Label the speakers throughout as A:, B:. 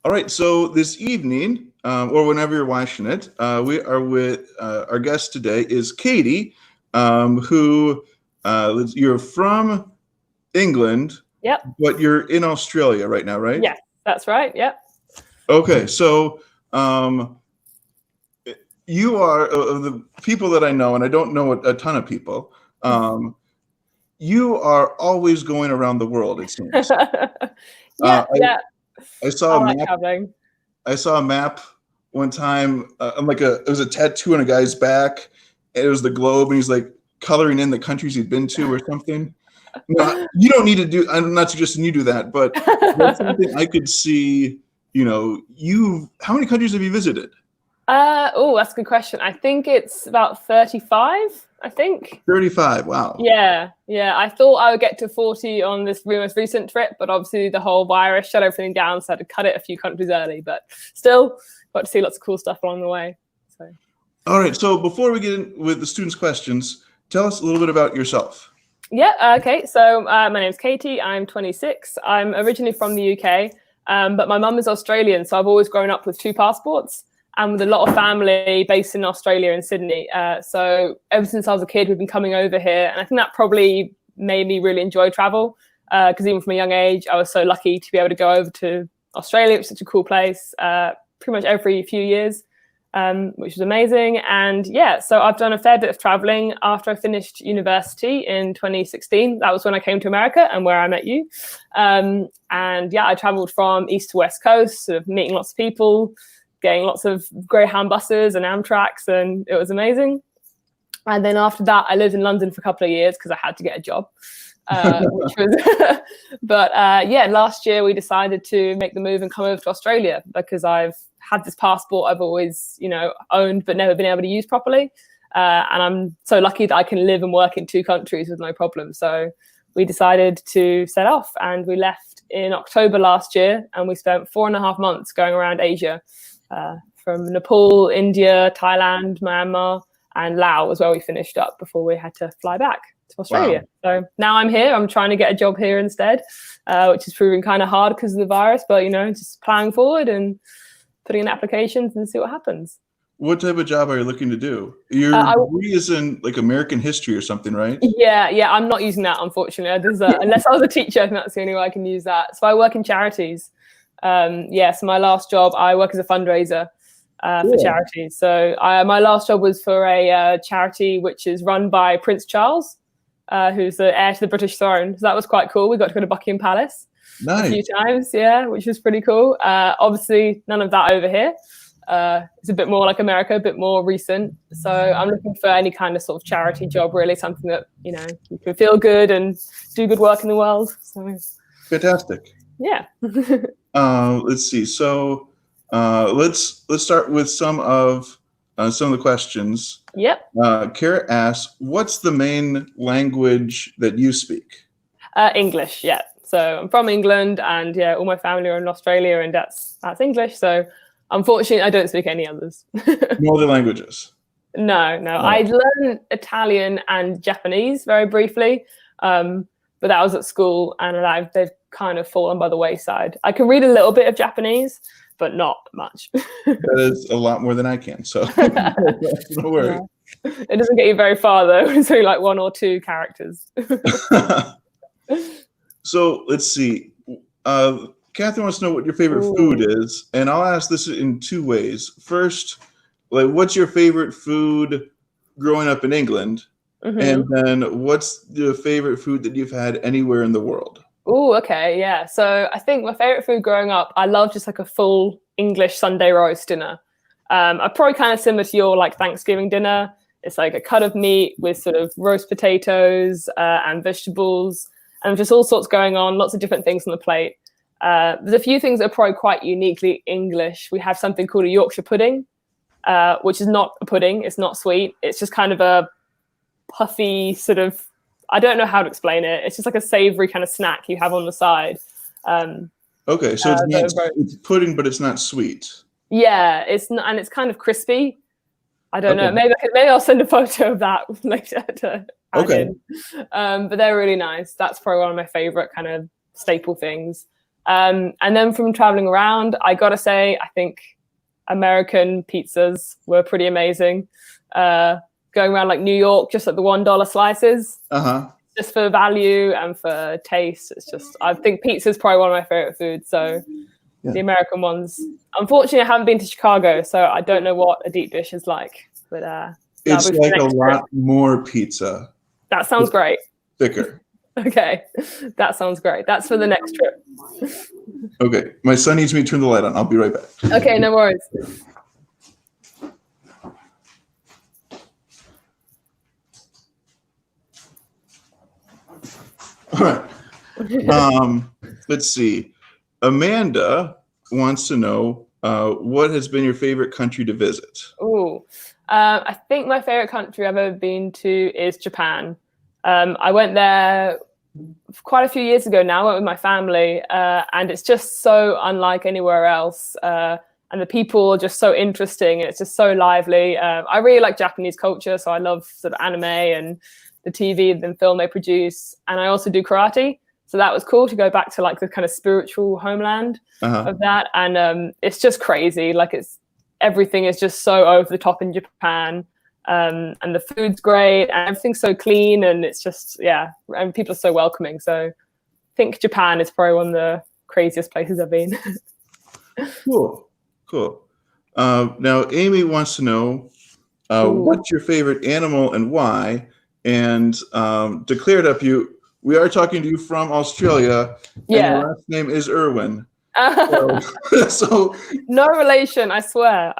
A: All right, so this evening, or whenever you're watching it, we are with our guest today is Katie, who you're from England,
B: Yep.
A: but you're in Australia right now, right?
B: Yes, that's right. Yep.
A: Okay, so um, you are of the people that I know, and I don't know a ton of people. You are always going around the world, it seems.
B: Yeah, yeah.
A: I saw
B: I
A: a
B: like
A: map.
B: traveling.
A: I saw a map one time. It was a tattoo on a guy's back, and it was the globe, and he's like coloring in the countries he'd been to or something. No, you don't need to do. I'm not suggesting you do that, but that's something I could see. You. How many countries have you visited?
B: Oh, that's a good question. I think it's about 35, I think.
A: 35. Wow.
B: Yeah. I thought I would get to 40 on this most recent trip, but obviously the whole virus shut everything down, so I had to cut it a few countries early. But still, got to see lots of cool stuff along the way. So.
A: All right. So before we get in with the students' questions, tell us a little bit about yourself.
B: Yeah. Okay. So my name's Katie. I'm 26. I'm originally from the UK, but my mum is Australian, so I've always grown up with two passports. And with a lot of family based in Australia and Sydney. So ever since I was a kid, we've been coming over here. And I think that probably made me really enjoy travel. Because even from a young age, I was so lucky to be able to go over to Australia, which is such a cool place, pretty much every few years, which was amazing. And yeah, so I've done a fair bit of traveling after I finished university in 2016. That was when I came to America and where I met you. And yeah, I traveled from east to west coast, sort of meeting lots of people, getting lots of Greyhound buses and Amtraks, and it was amazing. And then after that, I lived in London for a couple of years because I had to get a job, which was. But yeah, last year we decided to make the move and come over to Australia because I've had this passport I've always, owned but never been able to use properly. And I'm so lucky that I can live and work in two countries with no problem. So we decided to set off, and we left in October last year, and we spent 4.5 months going around Asia. From Nepal, India, Thailand, Myanmar, and Laos was where we finished up before we had to fly back to Australia. Wow. So now I'm here. I'm trying to get a job here instead, which is proving kind of hard because of the virus. But, just plowing forward and putting in applications and see what happens.
A: What type of job are you looking to do? Your degree is in like American history or something, right?
B: Yeah. I'm not using that, unfortunately. Unless I was a teacher, I think that's the only way I can use that. So I work in charities. So my last job, I work as a fundraiser for charities. So my last job was for a charity which is run by Prince Charles, who's the heir to the British throne. So that was quite cool. We got to go to Buckingham Palace a few times, which was pretty cool. Obviously, none of that over here. It's a bit more like America, a bit more recent. So I'm looking for any kind of sort of charity job, really, something that, you can feel good and do good work in the world. So
A: fantastic.
B: Yeah.
A: Let's see. So let's start with some of the questions.
B: Yep.
A: Cara asks, "What's the main language that you speak?"
B: English. Yeah. So I'm from England, and all my family are in Australia, and that's English. So unfortunately, I don't speak any others.
A: No other languages.
B: No. I learned Italian and Japanese very briefly, but that was at school, and they've kind of fallen by the wayside. I can read a little bit of Japanese, but not much.
A: That is a lot more than I can, so no worry.
B: Yeah. It doesn't get you very far, though. It's only like 1 or 2 characters.
A: So let's see. Kathryn wants to know what your favorite food is, and I'll ask this in 2 ways. First, what's your favorite food growing up in England? Mm-hmm. And then what's the favorite food that you've had anywhere in the world?
B: Oh, okay, yeah. So I think my favorite food growing up, I love just like a full English Sunday roast dinner. I'm probably kind of similar to your like Thanksgiving dinner. It's like a cut of meat with sort of roast potatoes and vegetables, and just all sorts going on, lots of different things on the plate. There's a few things that are probably quite uniquely English. We have something called a Yorkshire pudding, which is not a pudding. It's not sweet. It's just kind of a puffy sort of, I don't know how to explain it. It's just like a savory kind of snack you have on the side.
A: Okay, so it's pudding, but it's not sweet.
B: Yeah, it's not, and it's kind of crispy. I don't know. Maybe I'll send a photo of that later to add in. But they're really nice. That's probably one of my favorite kind of staple things. And then from traveling around, I gotta say, I think American pizzas were pretty amazing. Going around like New York, just at the $1 slices, just for value and for taste. It's just, I think pizza is probably one of my favorite foods. So the American ones. Unfortunately, I haven't been to Chicago, so I don't know what a deep dish is like. But
A: it's like a lot more pizza.
B: That sounds great.
A: Thicker.
B: Okay, that sounds great. That's for the next trip.
A: Okay, my son needs me to turn the light on. I'll be right back.
B: Okay, no worries.
A: All right. Let's see. Amanda wants to know what has been your favorite country to visit?
B: Oh, I think my favorite country I've ever been to is Japan. I went there quite a few years ago now. I went with my family, and it's just so unlike anywhere else. And the people are just so interesting, and it's just so lively. I really like Japanese culture, so I love sort of anime and the TV and film they produce. And I also do karate. So that was cool to go back to like the kind of spiritual homeland of that. And it's just crazy. Like everything is just so over the top in Japan. And the food's great and everything's so clean. And it's just, and people are so welcoming. So I think Japan is probably one of the craziest places I've been.
A: Cool. Now, Amy wants to know what's your favorite animal and why? And to clear it up, we are talking to you from Australia, and your last name is Irwin. So
B: no relation, I swear.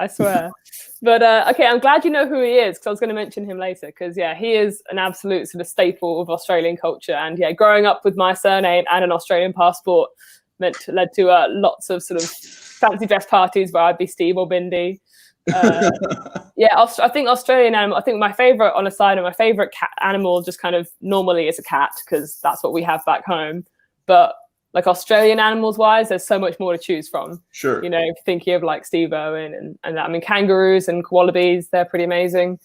B: But okay, I'm glad you know who he is, because I was going to mention him later. Because he is an absolute sort of staple of Australian culture, and growing up with my surname and an Australian passport led to lots of sort of fancy dress parties where I'd be Steve or Bindi. I think Australian animal. I think my favorite, on a side note, my favorite cat animal just kind of normally is a cat, because that's what we have back home. But like Australian animals wise, there's so much more to choose from.
A: Sure.
B: If you're thinking of like Steve Irwin and that, I mean, kangaroos and wallabies, they're pretty amazing.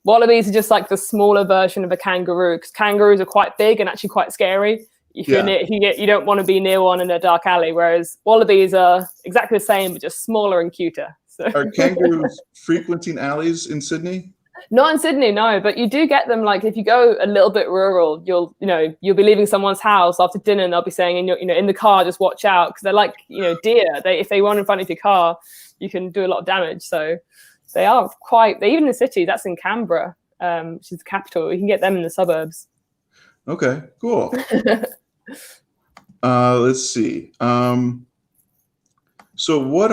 B: Wallabies are just like the smaller version of a kangaroo, because kangaroos are quite big and actually quite scary. If you don't want to be near one in a dark alley, whereas wallabies are exactly the same, but just smaller and cuter. So.
A: Are kangaroos frequenting alleys in Sydney?
B: Not in Sydney, no, but you do get them. Like if you go a little bit rural, you'll be leaving someone's house after dinner, and they'll be saying in the car, just watch out, because they're like deer. If they run in front of your car, you can do a lot of damage. So they are they're even in the city. That's in Canberra, which is the capital. You can get them in the suburbs.
A: Okay, cool. Let's see. So what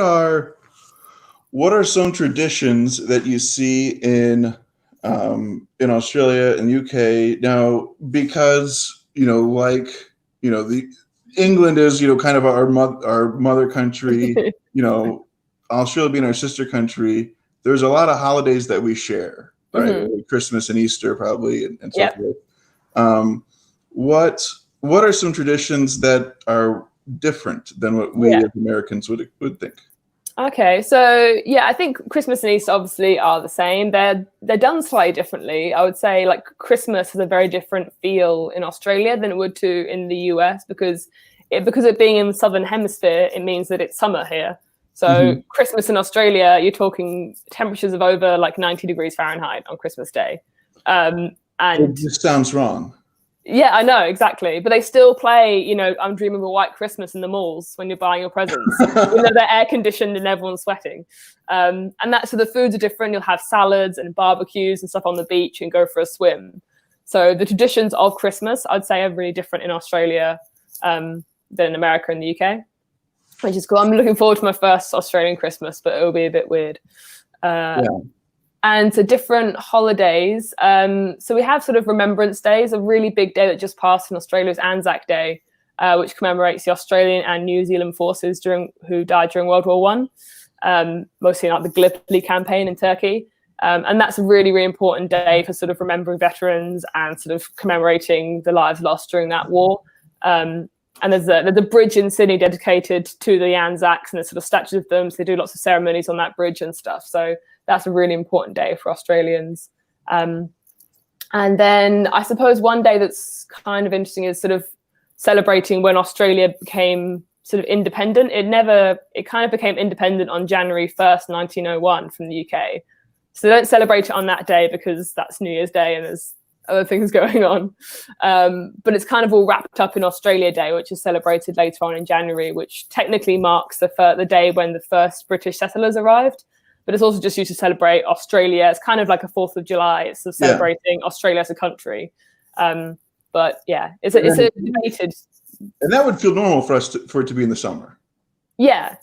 A: are some traditions that you see in Australia and UK now? Because the England is kind of our mother country. Australia being our sister country. There's a lot of holidays that we share, right? Mm-hmm. Christmas and Easter probably, and so forth. What are some traditions that are different than what we as Americans would think?
B: Okay, so I think Christmas and Easter obviously are the same. They're done slightly differently. I would say like Christmas has a very different feel in Australia than it would to in the US, because it being in the Southern Hemisphere, it means that it's summer here. So Christmas in Australia, you're talking temperatures of over like 90 degrees Fahrenheit on Christmas Day. And
A: it just sounds wrong.
B: Yeah, I know, exactly. But they still play, I'm Dreaming of a White Christmas in the malls when you're buying your presents. They're air conditioned and everyone's sweating. And so the foods are different. You'll have salads and barbecues and stuff on the beach and go for a swim. So the traditions of Christmas, I'd say, are really different in Australia than in America and the UK, which is cool. I'm looking forward to my first Australian Christmas, but it'll be a bit weird. And so different holidays. So we have sort of Remembrance Days. A really big day that just passed in Australia is Anzac Day, which commemorates the Australian and New Zealand forces who died during World War I, mostly like the Gallipoli campaign in Turkey. And that's a really, really important day for sort of remembering veterans and sort of commemorating the lives lost during that war. And there's a bridge in Sydney dedicated to the Anzacs, and there's sort of statues of them. So they do lots of ceremonies on that bridge and stuff. So that's a really important day for Australians. And then I suppose one day that's kind of interesting is sort of celebrating when Australia became sort of independent. It kind of became independent on January 1st, 1901 from the UK. So they don't celebrate it on that day because that's New Year's Day and there's other things going on. But it's kind of all wrapped up in Australia Day, which is celebrated later on in January, which technically marks the day when the first British settlers arrived. But it's also just used to celebrate Australia. It's kind of like a 4th of July. It's sort of celebrating Australia as a country. But yeah, it's a debated.
A: And that would feel normal for it to be in the summer.
B: Yeah.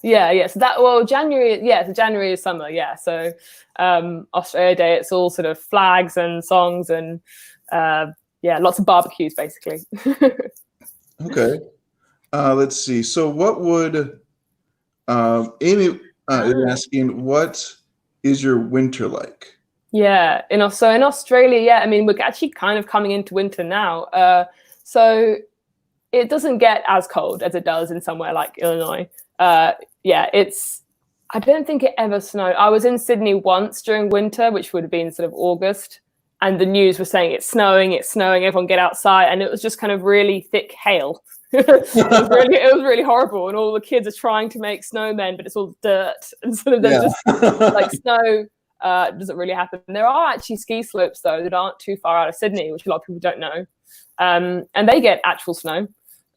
B: So January is summer. Yeah. So Australia Day, it's all sort of flags and songs and lots of barbecues basically.
A: Okay. Let's see. So what would Amy is asking, what is your winter like?
B: Yeah. So in Australia, I mean, we're actually kind of coming into winter now. So it doesn't get as cold as it does in somewhere like Illinois. I don't think it ever snowed. I was in Sydney once during winter, which would have been sort of August, and the news was saying it's snowing, everyone get outside, and it was just kind of really thick hail. It was really horrible, and all the kids are trying to make snowmen, but it's all dirt, and sort of there's just like snow doesn't really happen. There are actually ski slopes though that aren't too far out of Sydney, which a lot of people don't know, and they get actual snow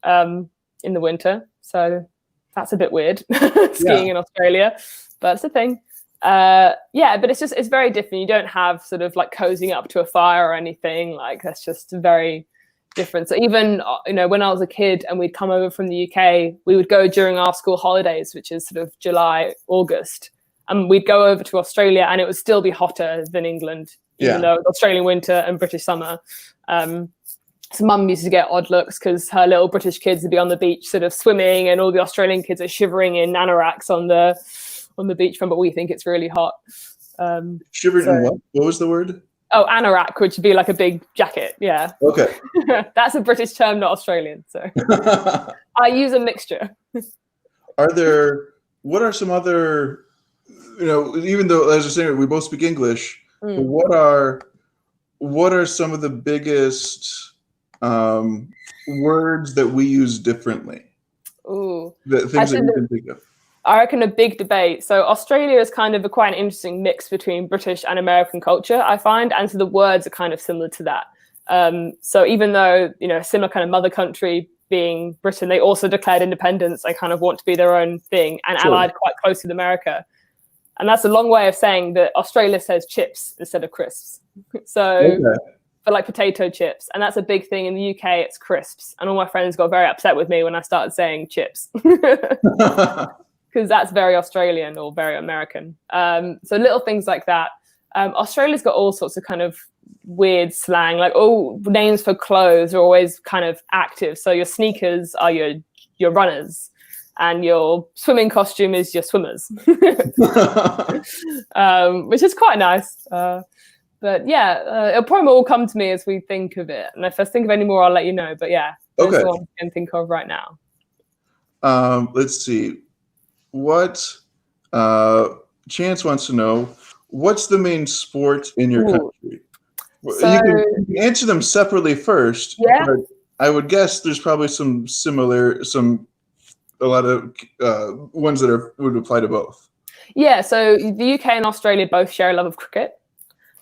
B: in the winter, so that's a bit weird skiing in Australia, but it's a thing. But it's very different. You don't have sort of like cozying up to a fire or anything. Like that's just very different. So even when I was a kid and we'd come over from the UK, we would go during our school holidays, which is sort of July, August, and we'd go over to Australia and it would still be hotter than England, even though it's Australian winter and British summer. So mum used to get odd looks because her little British kids would be on the beach sort of swimming and all the Australian kids are shivering in anoraks on the beachfront, but we think it's really hot.
A: Shivering in what? What was the word?
B: Oh, anorak, which would be like a big jacket. Yeah.
A: Okay.
B: That's a British term, not Australian. So I use a mixture.
A: What are some other, even though, as I was saying, we both speak English, but what are some of the biggest words that we use differently?
B: Ooh.
A: The things that you can think of.
B: I reckon a big debate. So Australia is kind of quite an interesting mix between British and American culture, I find, and so the words are kind of similar to that. So even though, a similar kind of mother country being Britain, they also declared independence and kind of want to be their own thing and allied quite close with America. And that's a long way of saying that Australia says chips instead of crisps. So for like potato chips, and that's a big thing in the UK. It's crisps, and all my friends got very upset with me when I started saying chips because that's very Australian or very American. So little things like that. Australia's got all sorts of kind of weird slang, like all names for clothes are always kind of active. So your sneakers are your runners, and your swimming costume is your swimmers, which is quite nice. But it'll probably all come to me as we think of it. And if I think of any more, I'll let you know. But that's the one I can think of right now.
A: Let's see. What Chance wants to know, what's the main sport in your country? So, you can answer them separately first.
B: Yeah.
A: But I would guess there's probably a lot of ones that would apply to both. Yeah,
B: so the UK and Australia both share a love of cricket.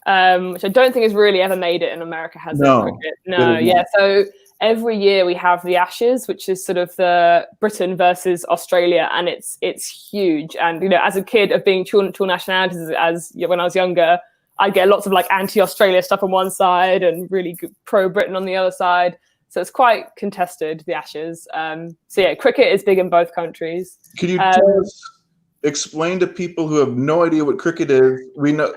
B: Which I don't think has really ever made it in America, has it? Cricket? No, So every year we have the Ashes, which is sort of the Britain versus Australia, and it's huge. And as a kid of being dual nationalities, when I was younger, I'd get lots of like anti-Australia stuff on one side and really pro-Britain on the other side. So it's quite contested, the Ashes. Cricket is big in both countries.
A: Could you explain to people who have no idea what cricket is? We know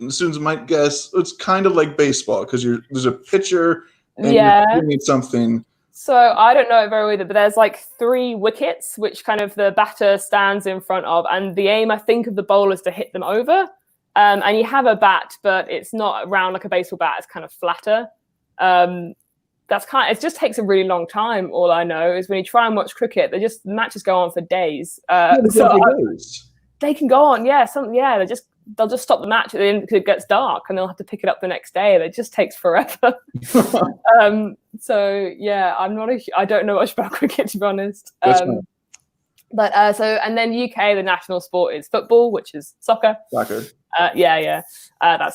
A: students might guess it's kind of like baseball because there's a pitcher and you're doing something.
B: So I don't know it very well either, but there's like 3 wickets which kind of the batter stands in front of, and the aim I think of the bowler is to hit them over. And you have a bat, but it's not round like a baseball bat; it's kind of flatter. It just takes a really long time. All I know is when you try and watch cricket, matches go on for days.
A: Days.
B: They can go on, they're just they'll just stop the match at the end because it gets dark, and they'll have to pick it up the next day, and it just takes forever. So yeah, I don't know much about cricket, to be honest. And then UK, the national sport is football, which is soccer. That's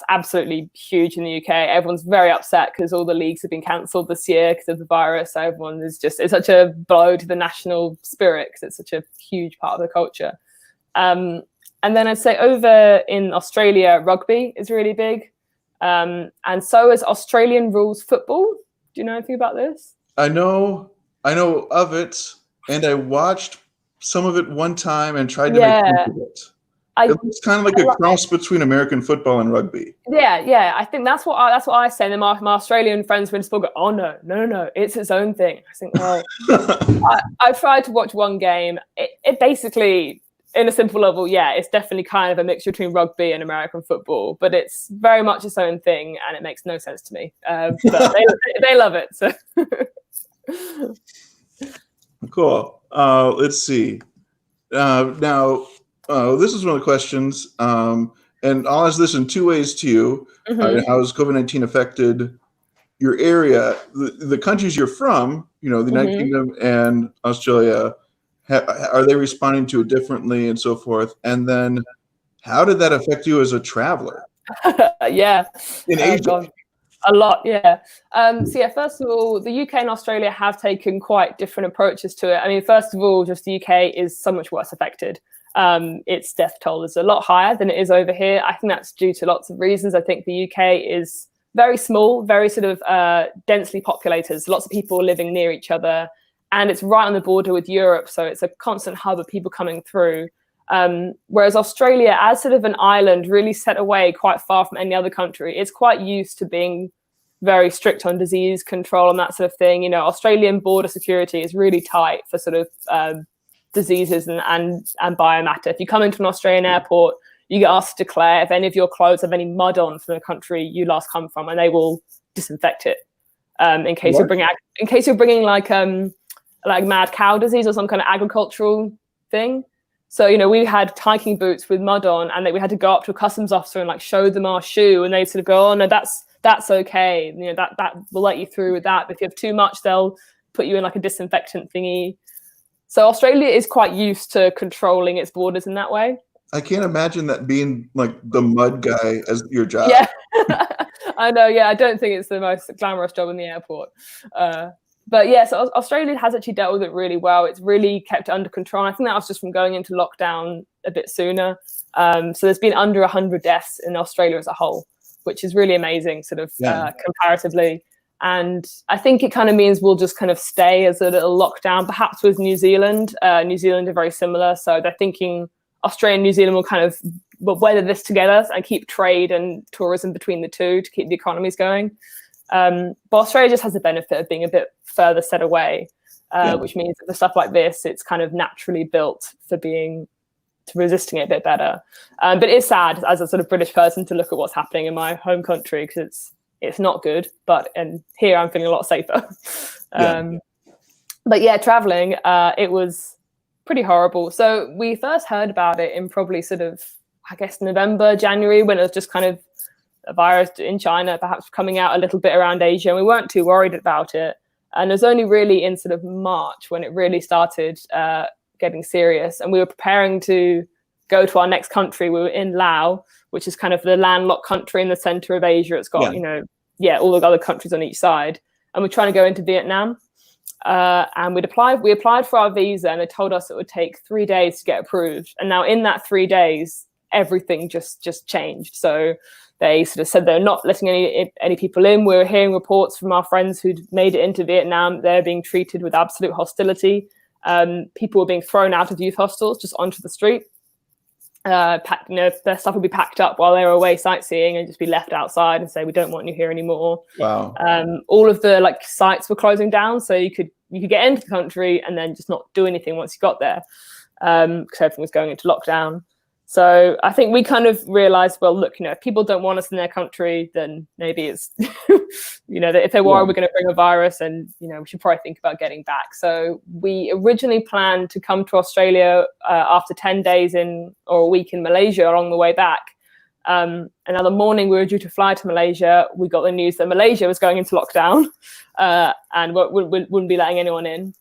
B: absolutely huge in the UK. Everyone's very upset because all the leagues have been cancelled this year because of the virus. So everyone is it's such a blow to the national spirit because it's such a huge part of the culture. And then I'd say over in Australia, rugby is really big. And so is Australian rules football. Do you know anything about this?
A: I know of it, and I watched some of it one time and tried to make sense of it. It looks kind of like a cross between American football and rugby. Yeah.
B: I think that's what I say. And my Australian friends when sport go, oh no, it's its own thing. I think, well, I tried to watch one game. It basically, in a simple level, it's definitely kind of a mixture between rugby and American football, but it's very much its own thing, and it makes no sense to me. But they love it. So
A: cool. Let's see. Now, this is one of the questions, and I'll ask this in two ways to you. How has COVID-19 affected your area? The countries you're from, the United Kingdom and Australia, are they responding to it differently and so forth? And then how did that affect you as a traveler?
B: In
A: Asia?
B: God. A lot, yeah. First of all, the UK and Australia have taken quite different approaches to it. I mean, first of all, just the UK is so much worse affected. Its death toll is a lot higher than it is over here. I think that's due to lots of reasons. I think the UK is very small, very sort of densely populated. There's lots of people living near each other, and it's right on the border with Europe, so it's a constant hub of people coming through. Whereas Australia, as sort of an island, really set away quite far from any other country, it's quite used to being very strict on disease control and that sort of thing. Australian border security is really tight for sort of diseases and biomatter. If you come into an Australian airport, you get asked to declare if any of your clothes have any mud on from the country you last come from, and they will disinfect it in case you're bringing like mad cow disease or some kind of agricultural thing. So, we had hiking boots with mud on, and we had to go up to a customs officer and show them our shoe, and they sort of go, oh no, that's okay. That will let you through with that. But if you have too much, they'll put you in a disinfectant thingy. So Australia is quite used to controlling its borders in that way.
A: I can't imagine that being the mud guy as your job.
B: Yeah, I know. Yeah, I don't think it's the most glamorous job in the airport. But yeah, so Australia has actually dealt with it really well. It's really kept it under control. I think that was just from going into lockdown a bit sooner. So there's been under 100 deaths in Australia as a whole, which is really amazing, comparatively. And I think it kind of means we'll just kind of stay as a little lockdown, perhaps with New Zealand. New Zealand are very similar. So they're thinking Australia and New Zealand will kind of weather this together and keep trade and tourism between the two to keep the economies going. But Australia just has the benefit of being a bit further set away, which means that for stuff like this, it's kind of naturally built for resisting it a bit better. But it's sad as a sort of British person to look at what's happening in my home country because it's not good. And here I'm feeling a lot safer. But yeah, traveling, it was pretty horrible. So we first heard about it in probably sort of, I guess, November, January, when it was just kind of a virus in China, perhaps coming out a little bit around Asia, and we weren't too worried about it. And it was only really in sort of March when it really started getting serious, and we were preparing to go to our next country. We were in Laos, which is kind of the landlocked country in the center of Asia. It's got, all the other countries on each side, and we're trying to go into Vietnam. And we applied for our visa, and they told us it would take 3 days to get approved. And now in that 3 days, everything just changed. So they sort of said they're not letting any people in. We were hearing reports from our friends who'd made it into Vietnam. They're being treated with absolute hostility. People were being thrown out of youth hostels just onto the street. Their stuff would be packed up while they were away sightseeing and just be left outside and say, we don't want you here anymore.
A: Wow.
B: All of the sites were closing down, so you could get into the country and then just not do anything once you got there, because everything was going into lockdown. So I think we kind of realized, well, look, if people don't want us in their country, then maybe it's, that if they were, we're going to bring a virus, and, we should probably think about getting back. So we originally planned to come to Australia after 10 days or a week in Malaysia along the way back. Another morning, we were due to fly to Malaysia. We got the news that Malaysia was going into lockdown and wouldn't be letting anyone in.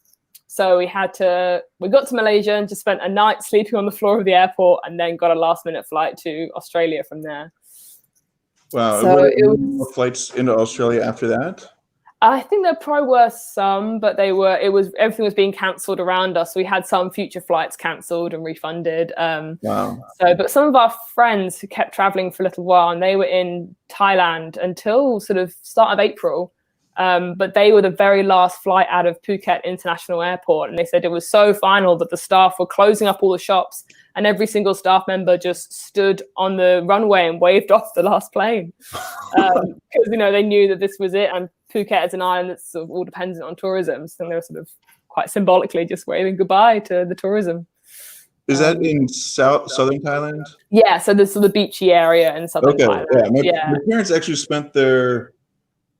B: So we got to Malaysia and just spent a night sleeping on the floor of the airport, and then got a last-minute flight to Australia from there.
A: Wow.
B: So
A: Were there more flights into Australia after that?
B: I think there probably were some, but everything was being cancelled around us. We had some future flights cancelled and refunded.
A: Wow.
B: But some of our friends who kept traveling for a little while, and they were in Thailand until sort of start of April. But they were the very last flight out of Phuket International Airport. And they said it was so final that the staff were closing up all the shops, and every single staff member just stood on the runway and waved off the last plane. Because, they knew that this was it. And Phuket is an island that's sort of all dependent on tourism. So they were sort of quite symbolically just waving goodbye to the tourism.
A: Is that in southern Thailand?
B: Yeah, so this is the beachy area in southern Thailand.
A: My parents actually spent their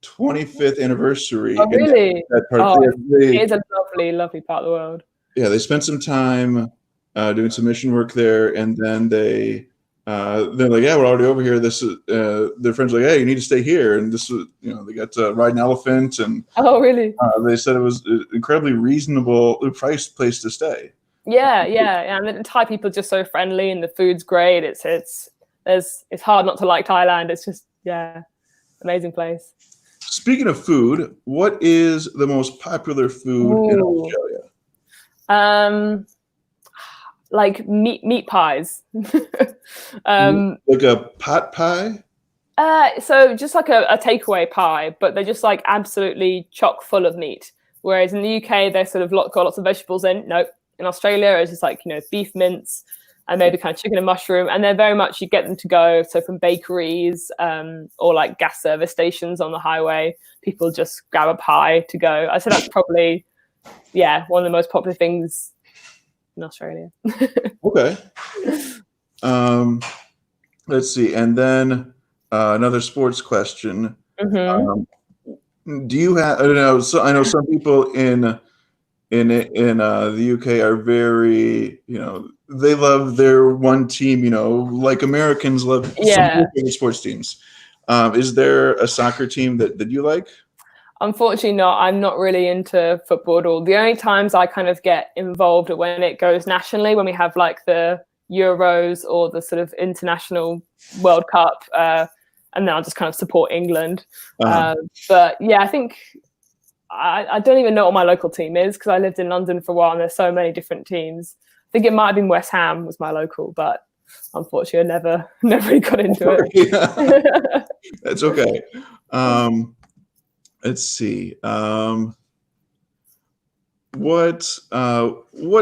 A: 25th anniversary.
B: Oh, really?
A: That part.
B: It is a lovely, lovely part of the world.
A: Yeah, they spent some time doing some mission work there, and then they're like, yeah, we're already over here. This is their friends are like, hey, you need to stay here, and this was, they got to ride an elephant, and
B: oh, really?
A: They said it was an incredibly reasonable priced place to stay.
B: Yeah, and the Thai people are just so friendly, and the food's great. It's hard not to like Thailand. It's just amazing place.
A: Speaking of food, what is the most popular food in Australia?
B: Like meat pies.
A: Like a pot pie?
B: So just like a takeaway pie, but they're just like absolutely chock full of meat. Whereas in the UK, they're sort of got lots of vegetables in. Nope. In Australia, it's just like, beef mince and maybe kind of chicken and mushroom. And they're very much, you get them to go. So from bakeries or like gas service stations on the highway, people just grab a pie to go. I say that's probably, one of the most popular things in Australia.
A: Okay. Let's see. And then another sports question.
B: Mm-hmm.
A: Do you have, I don't know, so I know some people in the UK are very, they love their one team, like Americans love some favorite sports teams. Is there a soccer team that you like?
B: Unfortunately not. I'm not really into football at all. The only times I kind of get involved are when it goes nationally, when we have like the Euros or the sort of international World Cup, and then I'll just kind of support England. But I think I don't even know what my local team is, because I lived in London for a while and there's so many different teams. I think it might have been West Ham was my local, but unfortunately I never really got into it.
A: That's okay. Let's see. What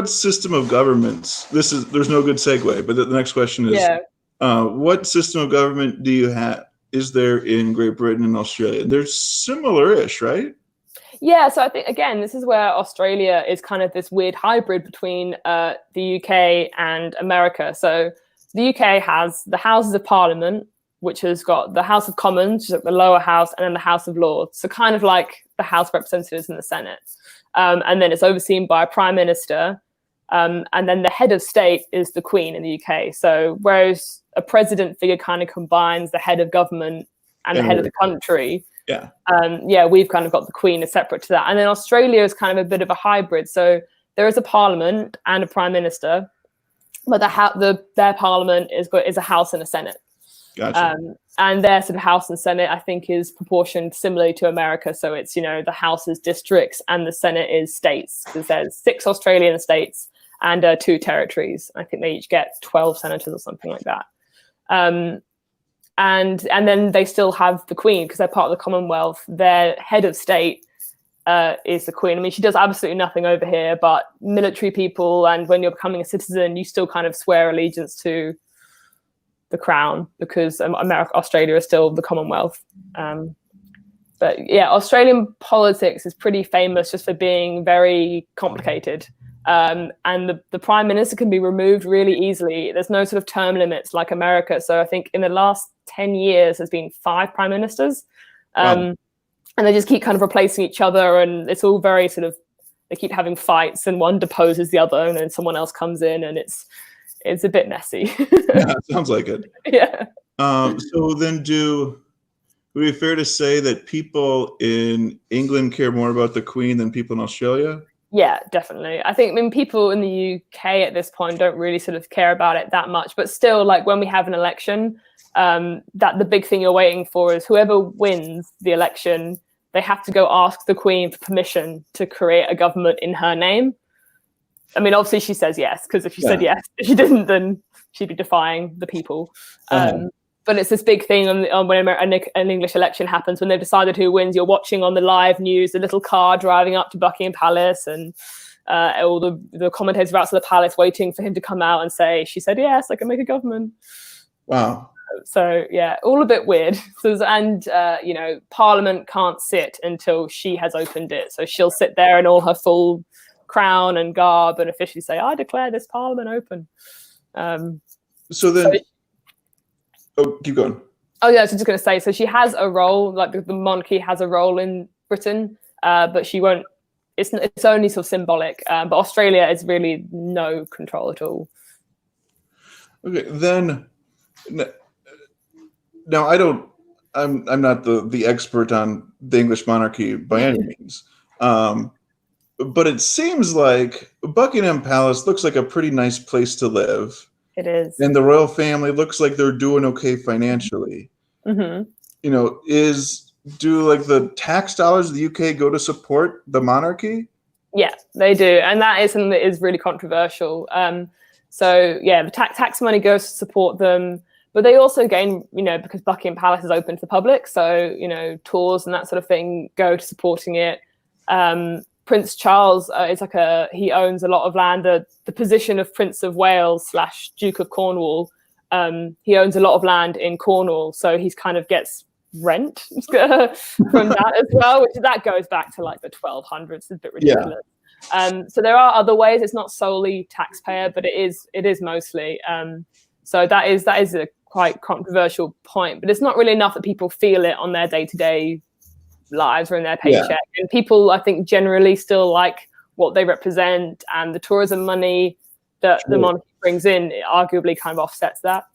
A: system of governments? There's no good segue, but the next question is, what system of government is there in Great Britain and Australia? They're similar-ish, right?
B: Yeah, so I think, again, this is where Australia is kind of this weird hybrid between the UK and America. So the UK has the Houses of Parliament, which has got the House of Commons, which is like the lower house, and then the House of Lords. So kind of like the House of Representatives and the Senate. And then it's overseen by a Prime Minister. And then the head of state is the Queen in the UK. So whereas a president figure kind of combines the head of government and the head of the country. We've kind of got the Queen as separate to that. And then Australia is kind of a bit of a hybrid. So there is a Parliament and a Prime Minister, but their Parliament is a House and a Senate.
A: Gotcha.
B: And their sort of House and Senate, I think, is proportioned similarly to America. So it's, the House is districts and the Senate is states, because there's 6 Australian states and 2 territories. I think they each get 12 senators or something like that. And then they still have the Queen, because they're part of the Commonwealth. Their head of state is the Queen. I mean, she does absolutely nothing over here, but military people, and when you're becoming a citizen, you still kind of swear allegiance to the crown, because Australia is still the Commonwealth. But Australian politics is pretty famous just for being very complicated. And the Prime Minister can be removed really easily. There's no sort of term limits like America. So I think in the last 10 years, there's been 5 Prime Ministers. And they just keep kind of replacing each other. And it's all very sort of, they keep having fights and one deposes the other and then someone else comes in, and it's a bit messy.
A: Yeah, it sounds like it.
B: Yeah.
A: So then would it be fair to say that people in England care more about the Queen than people in Australia?
B: Yeah, definitely. I mean, people in the UK at this point don't really sort of care about it that much, but still, like when we have an election, that the big thing you're waiting for is whoever wins the election, they have to go ask the Queen for permission to create a government in her name. I mean, obviously she says yes, because if she said yes, if she didn't, then she'd be defying the people. But it's this big thing on when an English election happens, when they've decided who wins. You're watching on the live news, the little car driving up to Buckingham Palace, and all the commentators are outside the palace waiting for him to come out and say, she said yes, I can make a government.
A: Wow.
B: So yeah, all a bit weird. Parliament can't sit until she has opened it. So she'll sit there in all her full crown and garb and officially say, I declare this Parliament open.
A: Keep going.
B: Oh yeah, I was just going to say, so she has a role, like the monarchy has a role in Britain, but she won't. It's only sort of symbolic. But Australia is really no control at all.
A: Okay, then. Now I'm not the expert on the English monarchy by any means, but it seems like Buckingham Palace looks like a pretty nice place to live.
B: It is.
A: And the royal family looks like they're doing okay financially. Mm-hmm. Do like the tax dollars of the UK go to support the monarchy?
B: Yeah, they do. And that is something that is really controversial. The tax money goes to support them, but they also gain, because Buckingham Palace is open to the public. So, tours and that sort of thing go to supporting it. Prince Charles he owns a lot of land. The position of Prince of Wales / Duke of Cornwall, he owns a lot of land in Cornwall, so he's kind of gets rent from that as well, which that goes back to like the 1200s. It's a bit ridiculous. Yeah. So there are other ways. It's not solely taxpayer, but it is mostly. So that is a quite controversial point, but it's not really enough that people feel it on their day-to-day lives or in their paycheck. Yeah. And people, I think, generally still like what they represent, and the tourism money that the monarchy brings in, it arguably kind of offsets that.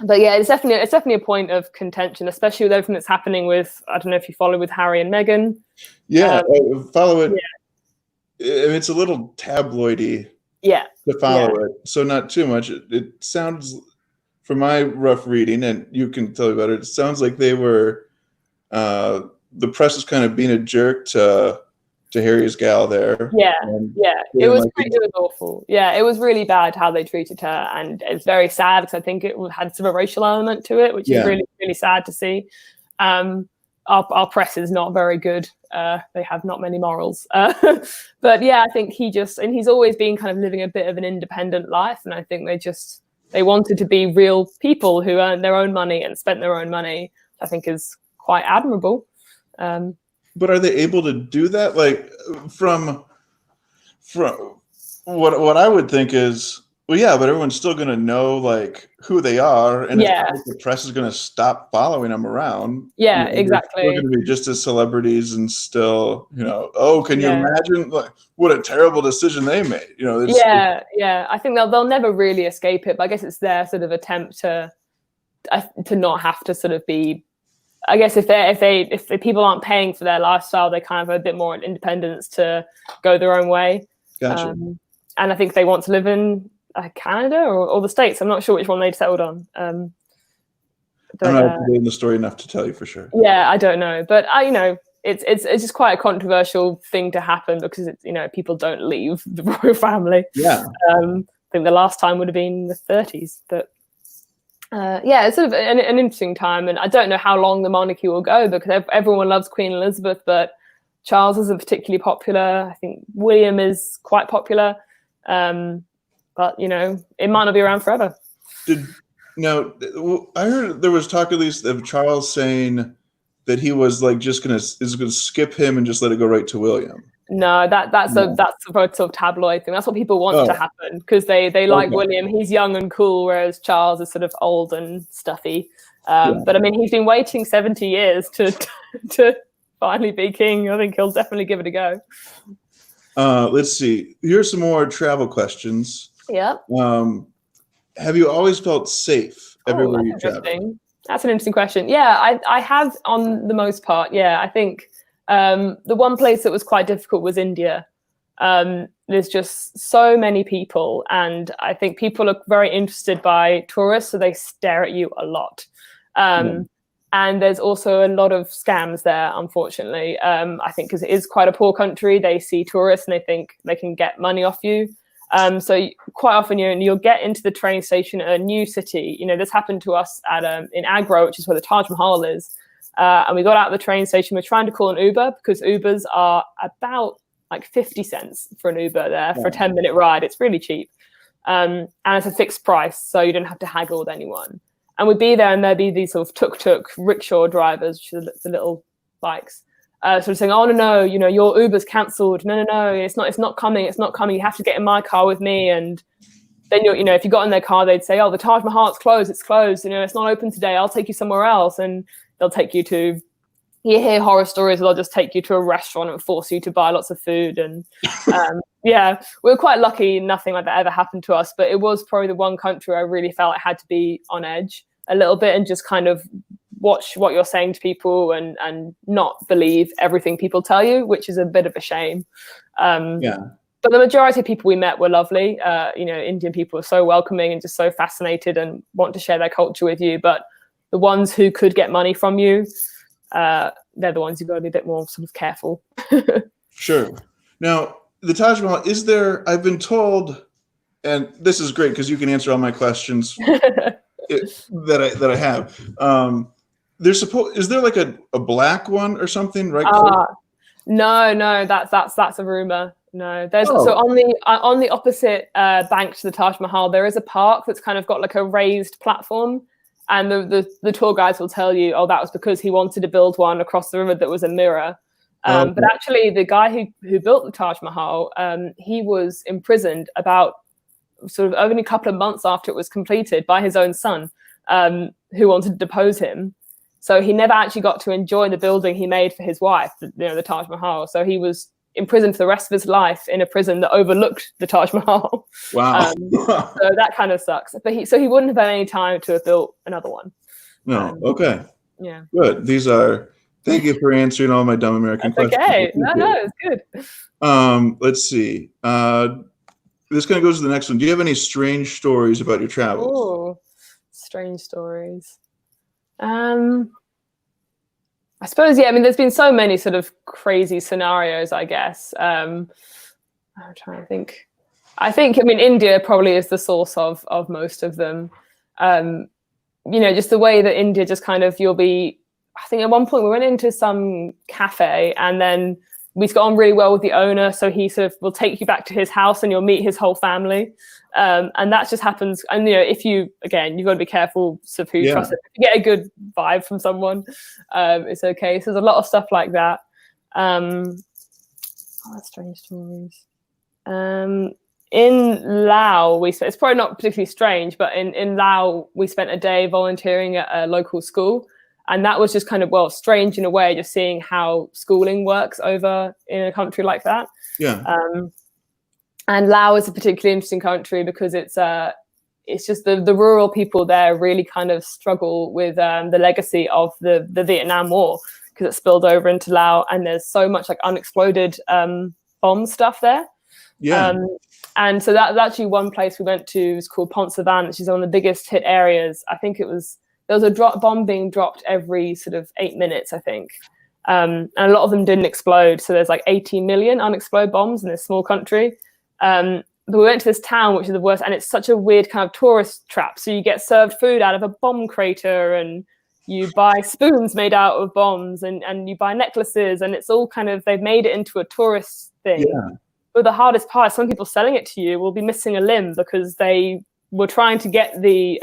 B: But yeah, it's definitely a point of contention, especially with everything that's happening with, I don't know if you follow with Harry and Meghan.
A: Yeah, I follow it. Yeah. It's a little tabloidy.
B: Yeah.
A: To follow it, so not too much. It sounds, from my rough reading, and you can tell me about it, it sounds like they were. The press is kind of being a jerk to Harry's gal there.
B: Yeah, it was awful. Yeah, it was really bad how they treated her, and it's very sad because I think it had sort of a racial element to it, which is really, really sad to see. Our press is not very good. They have not many morals. But yeah, I think he's always been kind of living a bit of an independent life, and I think they wanted to be real people who earned their own money and spent their own money. I think is quite admirable.
A: But are they able to do that? Like from what I would think is, well, yeah, but everyone's still going to know like who they are, and the press is going to stop following them around.
B: Yeah, exactly.
A: They're going to be just as celebrities, and still, can you imagine like what a terrible decision they made?
B: I think they'll never really escape it. But I guess it's their sort of attempt to not have to sort of be. I guess if people aren't paying for their lifestyle, they kind of have a bit more independence to go their own way.
A: Gotcha.
B: And I think they want to live in Canada or the States. I'm not sure which one they'd settled on.
A: I'm not in the story enough to tell you for sure.
B: Yeah, I don't know, but it's just quite a controversial thing to happen because people don't leave the royal family.
A: Yeah.
B: I think the last time would have been the 30s, but. It's sort of an interesting time, and I don't know how long the monarchy will go because everyone loves Queen Elizabeth, but Charles isn't particularly popular. I think William is quite popular, but it might not be around forever.
A: I heard there was talk at least of Charles saying that he was like is gonna skip him and just let it go right to William.
B: No, that's a sort of tabloid thing. That's what people want to happen because they like William. He's young and cool, whereas Charles is sort of old and stuffy. But I mean, he's been waiting 70 years to finally be king. I think he'll definitely give it a go.
A: Let's see. Here's some more travel questions.
B: Yeah.
A: have you always felt safe everywhere you travel?
B: That's an interesting question. Yeah, I have on the most part. Yeah, I think the one place that was quite difficult was India. There's just so many people, and I think people are very interested by tourists, so they stare at you a lot. And there's also a lot of scams there, unfortunately. I think because it is quite a poor country, they see tourists and they think they can get money off you. So quite often you'll get into the train station at a new city. You know, this happened to us at in Agra, which is where the Taj Mahal is. And we got out of the train station. We're trying to call an Uber because Ubers are about like 50 cents for an Uber there for a 10-minute ride. It's really cheap. And it's a fixed price, so you don't have to haggle with anyone. And we'd be there and there'd be these sort of tuk-tuk rickshaw drivers, which are the little bikes, sort of saying, oh, no, you know, your Uber's cancelled. No, it's not coming. You have to get in my car with me. And then, you know, if you got in their car, they'd say, oh, the Taj Mahal's closed. It's closed. You know, it's not open today. I'll take you somewhere else. And they'll take you to, you hear horror stories, they'll just take you to a restaurant and force you to buy lots of food. And yeah, we were quite lucky. Nothing like that ever happened to us. But it was probably the one country where I really felt I had to be on edge a little bit and just kind of watch what you're saying to people and not believe everything people tell you, which is a bit of a shame. But the majority of people we met were lovely. You know, Indian people are so welcoming and just so fascinated and want to share their culture with you. But the ones who could get money from you, they're the ones you've got to be a bit more sort of careful.
A: Sure. Now, the Taj Mahal, is there, I've been told, and this is great because you can answer all my questions that I have. Is there like a black one or something, right?
B: No, that's a rumor. No, there's so on the opposite bank to the Taj Mahal, there is a park that's kind of got like a raised platform, and the tour guides will tell you, oh, that was because he wanted to build one across the river that was a mirror. But actually, the guy who built the Taj Mahal, he was imprisoned about sort of only a couple of months after it was completed by his own son, who wanted to depose him. So he never actually got to enjoy the building he made for his wife, the Taj Mahal. So he was imprisoned for the rest of his life in a prison that overlooked the Taj Mahal.
A: Wow.
B: So that kind of sucks. But he wouldn't have had any time to have built another one.
A: No. Okay.
B: Yeah.
A: Good. Thank you for answering all my dumb American questions.
B: Okay. No, it's good.
A: Let's see. This kind of goes to the next one. Do you have any strange stories about your travels?
B: Oh, strange stories. I suppose, yeah, I mean, there's been so many sort of crazy scenarios, I guess. I'm trying to think. I mean, India probably is the source of most of them. You know, just the way that India just kind of, I think at one point we went into some cafe and then we got on really well with the owner. So he sort of will take you back to his house and you'll meet his whole family. And that just happens. And, you know, you've got to be careful sort of who you trust. If you get a good vibe from someone, it's okay. So there's a lot of stuff like that. That's strange stories. In Laos, it's probably not particularly strange, but in Laos, we spent a day volunteering at a local school. And that was just kind of, strange in a way, just seeing how schooling works over in a country like that.
A: Yeah.
B: And Laos is a particularly interesting country because it's just the rural people there really kind of struggle with the legacy of the Vietnam War because it spilled over into Laos, and there's so much like unexploded bomb stuff there.
A: Yeah.
B: And so that's actually one place we went to. It's called Pont Savan, which is one of the biggest hit areas. I think there was a bomb being dropped every sort of 8 minutes, I think. And a lot of them didn't explode. So there's like 80 million unexploded bombs in this small country. But we went to this town, which is the worst. And it's such a weird kind of tourist trap. So you get served food out of a bomb crater and you buy spoons made out of bombs and you buy necklaces. And it's all kind of, they've made it into a tourist thing.
A: Yeah.
B: But the hardest part, some people selling it to you will be missing a limb because they were trying to get the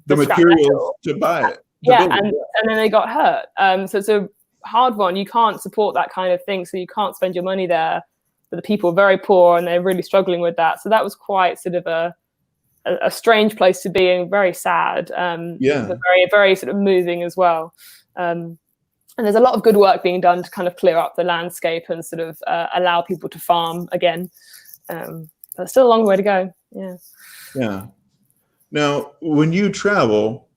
A: materials to buy it.
B: And then they got hurt. So it's a hard one. You can't support that kind of thing, so you can't spend your money there. But the people are very poor and they're really struggling with that. So that was quite sort of a strange place to be and very sad. But very, very sort of moving as well. And there's a lot of good work being done to kind of clear up the landscape and sort of allow people to farm again. But still a long way to go. Yeah.
A: Yeah. Now, when you travel,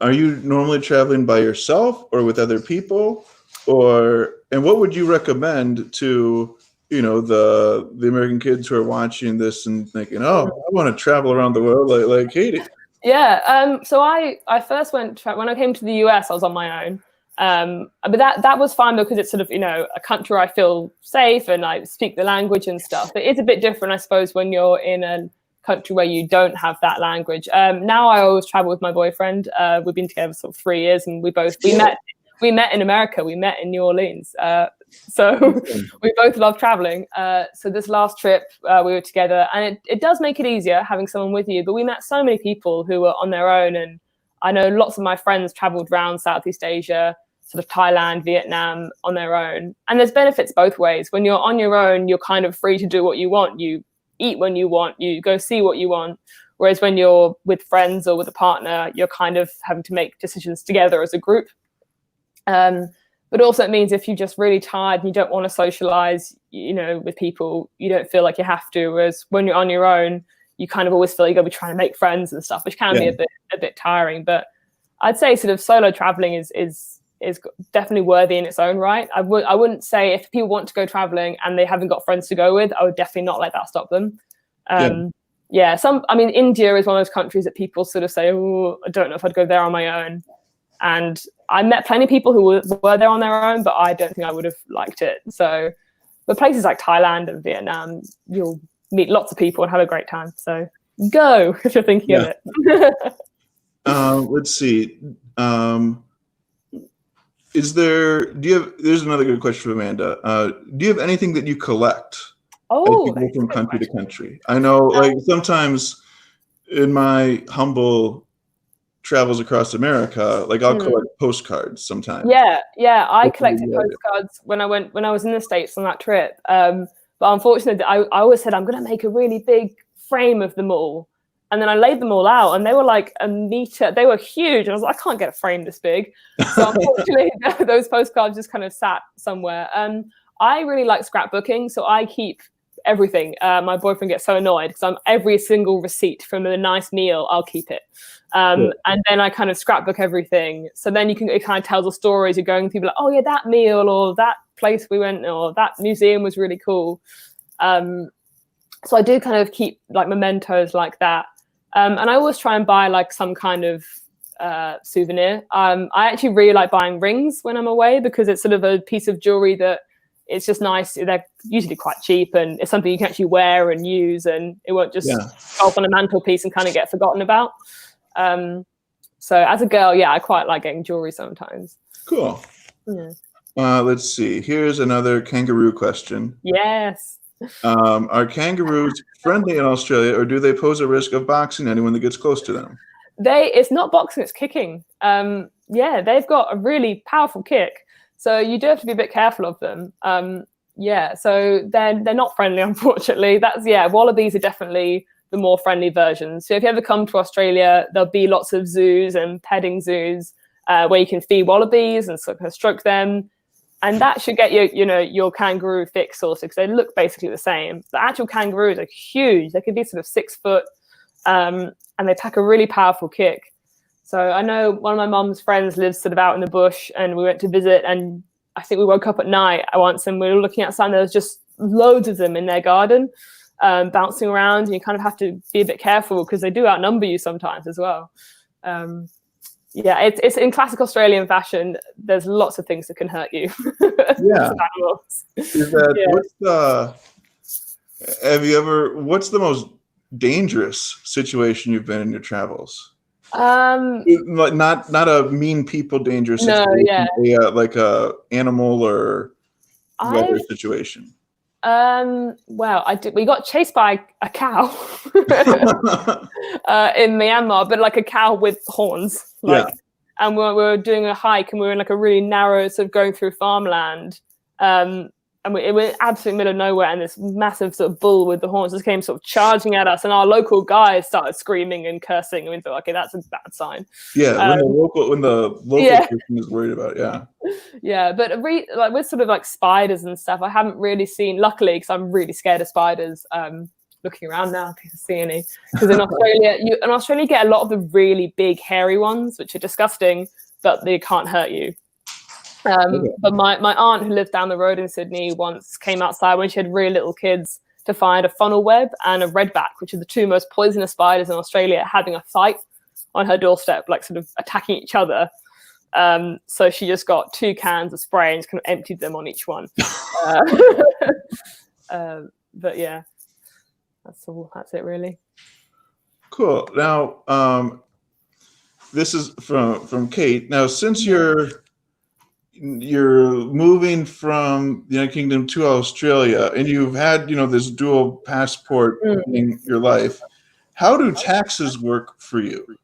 A: are you normally traveling by yourself or with other people? And what would you recommend to, the American kids who are watching this and thinking, oh, I want to travel around the world like Katie?
B: Yeah. So I first went when I came to the US, I was on my own. But that was fine because it's sort of, a country where I feel safe and I speak the language and stuff. It is a bit different, I suppose, when you're in a country where you don't have that language. Now I always travel with my boyfriend. We've been together for 3 years, and we met in America. We met in New Orleans. So we both love traveling. So this last trip, we were together, and it does make it easier having someone with you. But we met so many people who were on their own, and I know lots of my friends traveled around Southeast Asia, sort of Thailand, Vietnam on their own. And there's benefits both ways. When you're on your own, you're kind of free to do what you want. You eat when you want, you go see what you want. Whereas when you're with friends or with a partner, you're kind of having to make decisions together as a group. But also it means if you're just really tired and you don't want to socialize, with people, you don't feel like you have to. Whereas when you're on your own, you kind of always feel you're going to be trying to make friends and stuff, which can be a bit tiring. But I'd say sort of solo traveling is definitely worthy in its own right. I wouldn't say if people want to go traveling and they haven't got friends to go with, I would definitely not let that stop them. India is one of those countries that people sort of say, oh, I don't know if I'd go there on my own. And I met plenty of people who were there on their own, but I don't think I would have liked it. So the places like Thailand and Vietnam, you'll meet lots of people and have a great time. So go if you're thinking of it.
A: Let's see. There's another good question from Amanda. Do you have anything that you collect?
B: Oh,
A: go from country to country. I know, like sometimes in my humble travels across America, like I'll collect postcards sometimes.
B: Yeah. I collected postcards when I was in the States on that trip. But unfortunately, I always said I'm going to make a really big frame of them all. And then I laid them all out, and they were like a meter. They were huge. And I was like, I can't get a frame this big. So unfortunately, those postcards just kind of sat somewhere. I really like scrapbooking, so I keep everything. My boyfriend gets so annoyed because every single receipt from a nice meal, I'll keep it. And then I kind of scrapbook everything. So then it kind of tells the stories. You're going to people like, oh yeah, that meal or that place we went or that museum was really cool. So I do kind of keep like mementos like that. And I always try and buy like some kind of souvenir. I actually really like buying rings when I'm away because it's sort of a piece of jewelry that it's just nice. They're usually quite cheap and it's something you can actually wear and use and it won't just go up on a mantelpiece and kind of get forgotten about. So as a girl, I quite like getting jewelry sometimes.
A: Cool. Yeah. Let's see. Here's another kangaroo question.
B: Yes.
A: Are kangaroos friendly in Australia, or do they pose a risk of boxing anyone that gets close to them?
B: It's not boxing, it's kicking. They've got a really powerful kick. So you do have to be a bit careful of them. So they're not friendly, unfortunately. Wallabies are definitely the more friendly versions. So if you ever come to Australia, there'll be lots of zoos and petting zoos where you can feed wallabies and sort of stroke them. And that should get your kangaroo fix sorted because they look basically the same. The actual kangaroos are huge. They can be sort of 6 foot and they pack a really powerful kick. So I know one of my mum's friends lives sort of out in the bush and we went to visit and I think we woke up at night once and we were looking outside and there was just loads of them in their garden bouncing around and you kind of have to be a bit careful because they do outnumber you sometimes as well. It's in classic Australian fashion. There's lots of things that can hurt you.
A: Yeah. What's the most dangerous situation you've been in your travels? Not a mean people dangerous situation. No, like a animal or weather situation. We got chased by a cow in Myanmar, but like a cow with horns. And we were doing a hike and we were in like a really narrow sort of going through farmland. And it was absolutely middle of nowhere and this massive sort of bull with the horns just came sort of charging at us and our local guys started screaming and cursing and we thought, okay, that's a bad sign. Yeah, when the local person is worried about it,
B: Yeah, but with sort of like spiders and stuff, I haven't really seen, luckily, because I'm really scared of spiders, looking around now to see any. Because in Australia, you get a lot of the really big hairy ones, which are disgusting, but they can't hurt you. But my aunt, who lived down the road in Sydney, once came outside when she had really little kids to find a funnel web and a redback, which are the two most poisonous spiders in Australia, having a fight on her doorstep, like sort of attacking each other. So she just got 2 cans of spray and just kind of emptied them on each one. But yeah, that's it really.
A: Cool. Now, this is from Kate. Now, since you're moving from the United Kingdom to Australia, and you've had this dual passport in your life, how do taxes work for you?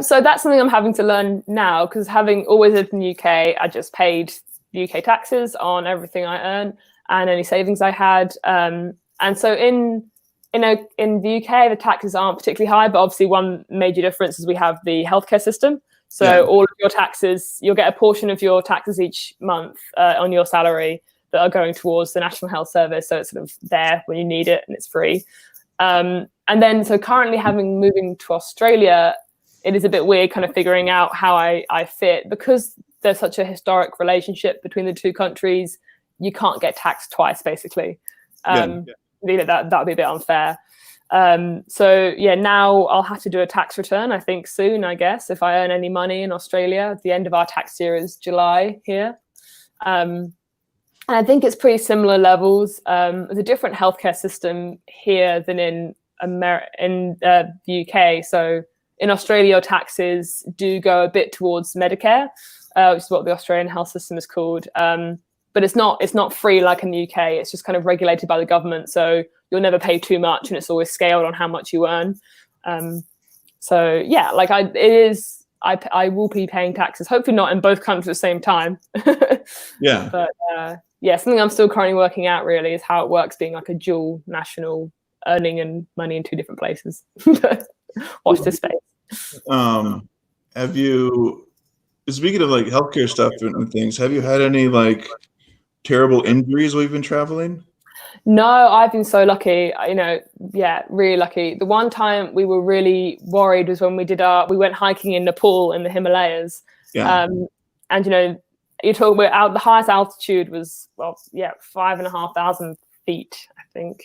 B: So that's something I'm having to learn now, because having always lived in the UK, I just paid the UK taxes on everything I earn and any savings I had. And so in the UK, the taxes aren't particularly high, but obviously one major difference is we have the healthcare system. So all of your taxes, you'll get a portion of your taxes each month on your salary that are going towards the National Health Service. So it's sort of there when you need it and it's free. And then, so currently moving to Australia, it is a bit weird kind of figuring out how I fit, because there's such a historic relationship between the two countries. You can't get taxed twice, basically. That would be a bit unfair. So yeah, now I'll have to do a tax return, I think soon, I guess, if I earn any money in Australia. The end of our tax year is July here. And I think it's pretty similar levels. There's a different healthcare system here than in the UK. So in Australia, your taxes do go a bit towards Medicare, which is what the Australian health system is called. But it's not free like in the UK. It's just kind of regulated by the government. So you'll never pay too much, and it's always scaled on how much you earn. So yeah, like I will be paying taxes. Hopefully not in both countries at the same time.
A: Yeah.
B: But yeah, something I'm still currently working out really is how it works being like a dual national, earning and money in 2 different places. Watch this space.
A: Have you, speaking of like healthcare stuff and things, have you had any like terrible injuries while you've been traveling?
B: No, I've been so lucky, really lucky. The one time we were really worried was when we went hiking in Nepal in the Himalayas.
A: Yeah.
B: And we're out, the highest altitude was 5,500 feet, I think.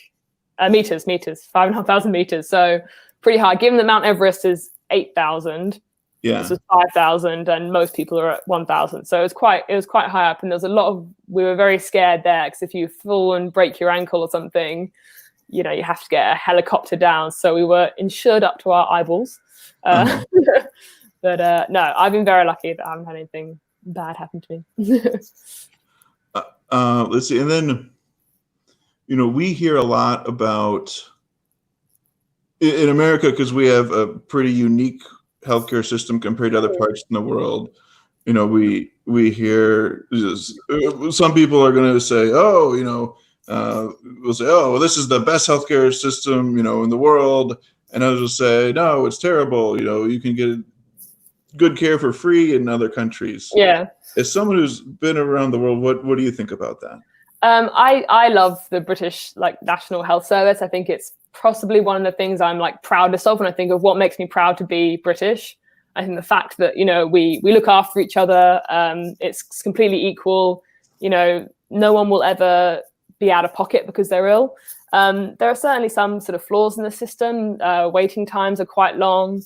B: Meters, 5,500 meters. So pretty high, given that Mount Everest is 8,000.
A: Yeah.
B: This was 5,000, and most people are at 1,000. So it was quite high up, and there was we were very scared there, because if you fall and break your ankle or something, you have to get a helicopter down. So we were insured up to our eyeballs. But no, I've been very lucky that I haven't had anything bad happen to me.
A: Let's see. And then, we hear a lot about in America, because we have a pretty unique healthcare system compared to other parts in the world. We hear some people are going to say, we'll say, well, this is the best healthcare system, in the world. And others will say, no, it's terrible. You can get good care for free in other countries.
B: Yeah.
A: As someone who's been around the world, what do you think about that?
B: I love the British National Health Service. I think it's possibly one of the things I'm proudest of when I think of what makes me proud to be British. I think the fact that we look after each other, it's completely equal. No one will ever be out of pocket because they're ill. There are certainly some sort of flaws in the system. Waiting times are quite long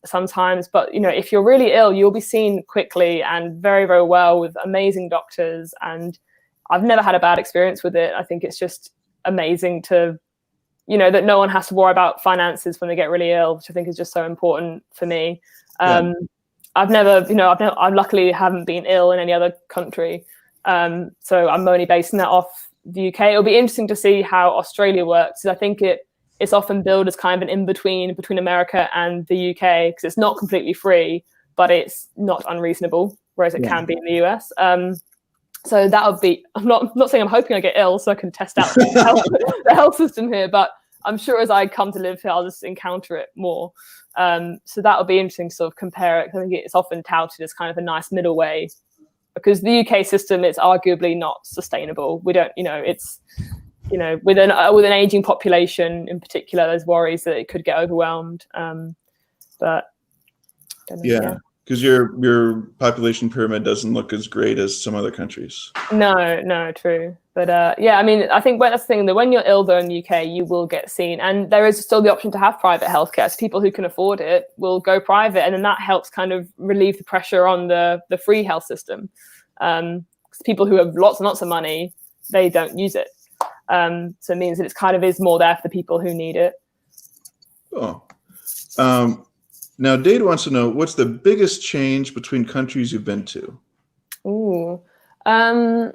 B: sometimes, but if you're really ill, you'll be seen quickly and very, very well with amazing doctors. And I've never had a bad experience with it. I think it's just amazing to that no one has to worry about finances when they get really ill, which I think is just so important for me. I luckily haven't been ill in any other country. So I'm only basing that off the UK. It'll be interesting to see how Australia works. I think it's often billed as kind of an in-between between America and the UK, because it's not completely free, but it's not unreasonable, whereas it can be in the US. So that would be, I'm not saying I'm hoping I get ill so I can test out the health system here, but I'm sure as I come to live here, I'll just encounter it more. So that would be interesting to sort of compare it. I think it's often touted as kind of a nice middle way, because the UK system is arguably not sustainable. We don't, with an aging population in particular, there's worries that it could get overwhelmed. But
A: yeah, because your population pyramid doesn't look as great as some other countries.
B: No, true. But I mean, I think that's the thing, that when you're ill though in the UK, you will get seen, and there is still the option to have private healthcare. So people who can afford it will go private, and then that helps kind of relieve the pressure on the free health system. People who have lots and lots of money, they don't use it. So it means that it's kind of is more there for the people who need it.
A: Oh. Now, Dade wants to know, what's the biggest change between countries you've been to?
B: Ooh. I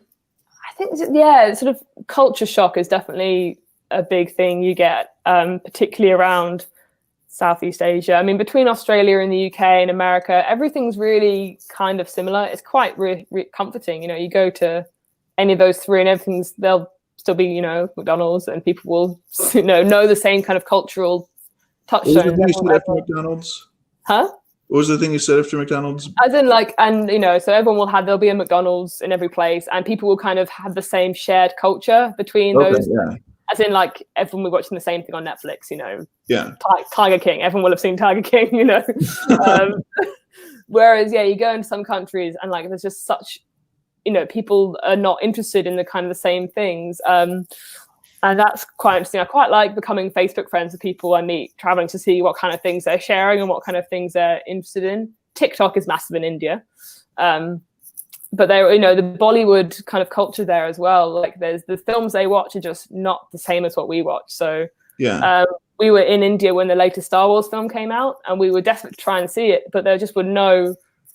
B: think, sort of culture shock is definitely a big thing you get, particularly around Southeast Asia. I mean, between Australia and the UK and America, everything's really kind of similar. It's quite comforting. You go to any of those three and they'll still be, McDonald's, and people will, know the same kind of cultural touchstones.
A: McDonald's?
B: Huh?
A: What was the thing you said after McDonald's?
B: As in, so everyone there'll be a McDonald's in every place, and people will kind of have the same shared culture between those. Yeah. As in, everyone will be watching the same thing on Netflix,
A: Yeah.
B: Tiger King. Everyone will have seen Tiger King, Whereas, you go into some countries and there's just such, people are not interested in the kind of the same things. And that's quite interesting. I quite like becoming Facebook friends with people I meet traveling to see what kind of things they're sharing and what kind of things they're interested in. TikTok is massive in India. But they, the Bollywood kind of culture there as well. There's the films they watch are just not the same as what we watch. So we were in India when the latest Star Wars film came out, and we were desperate to try and see it, but there just would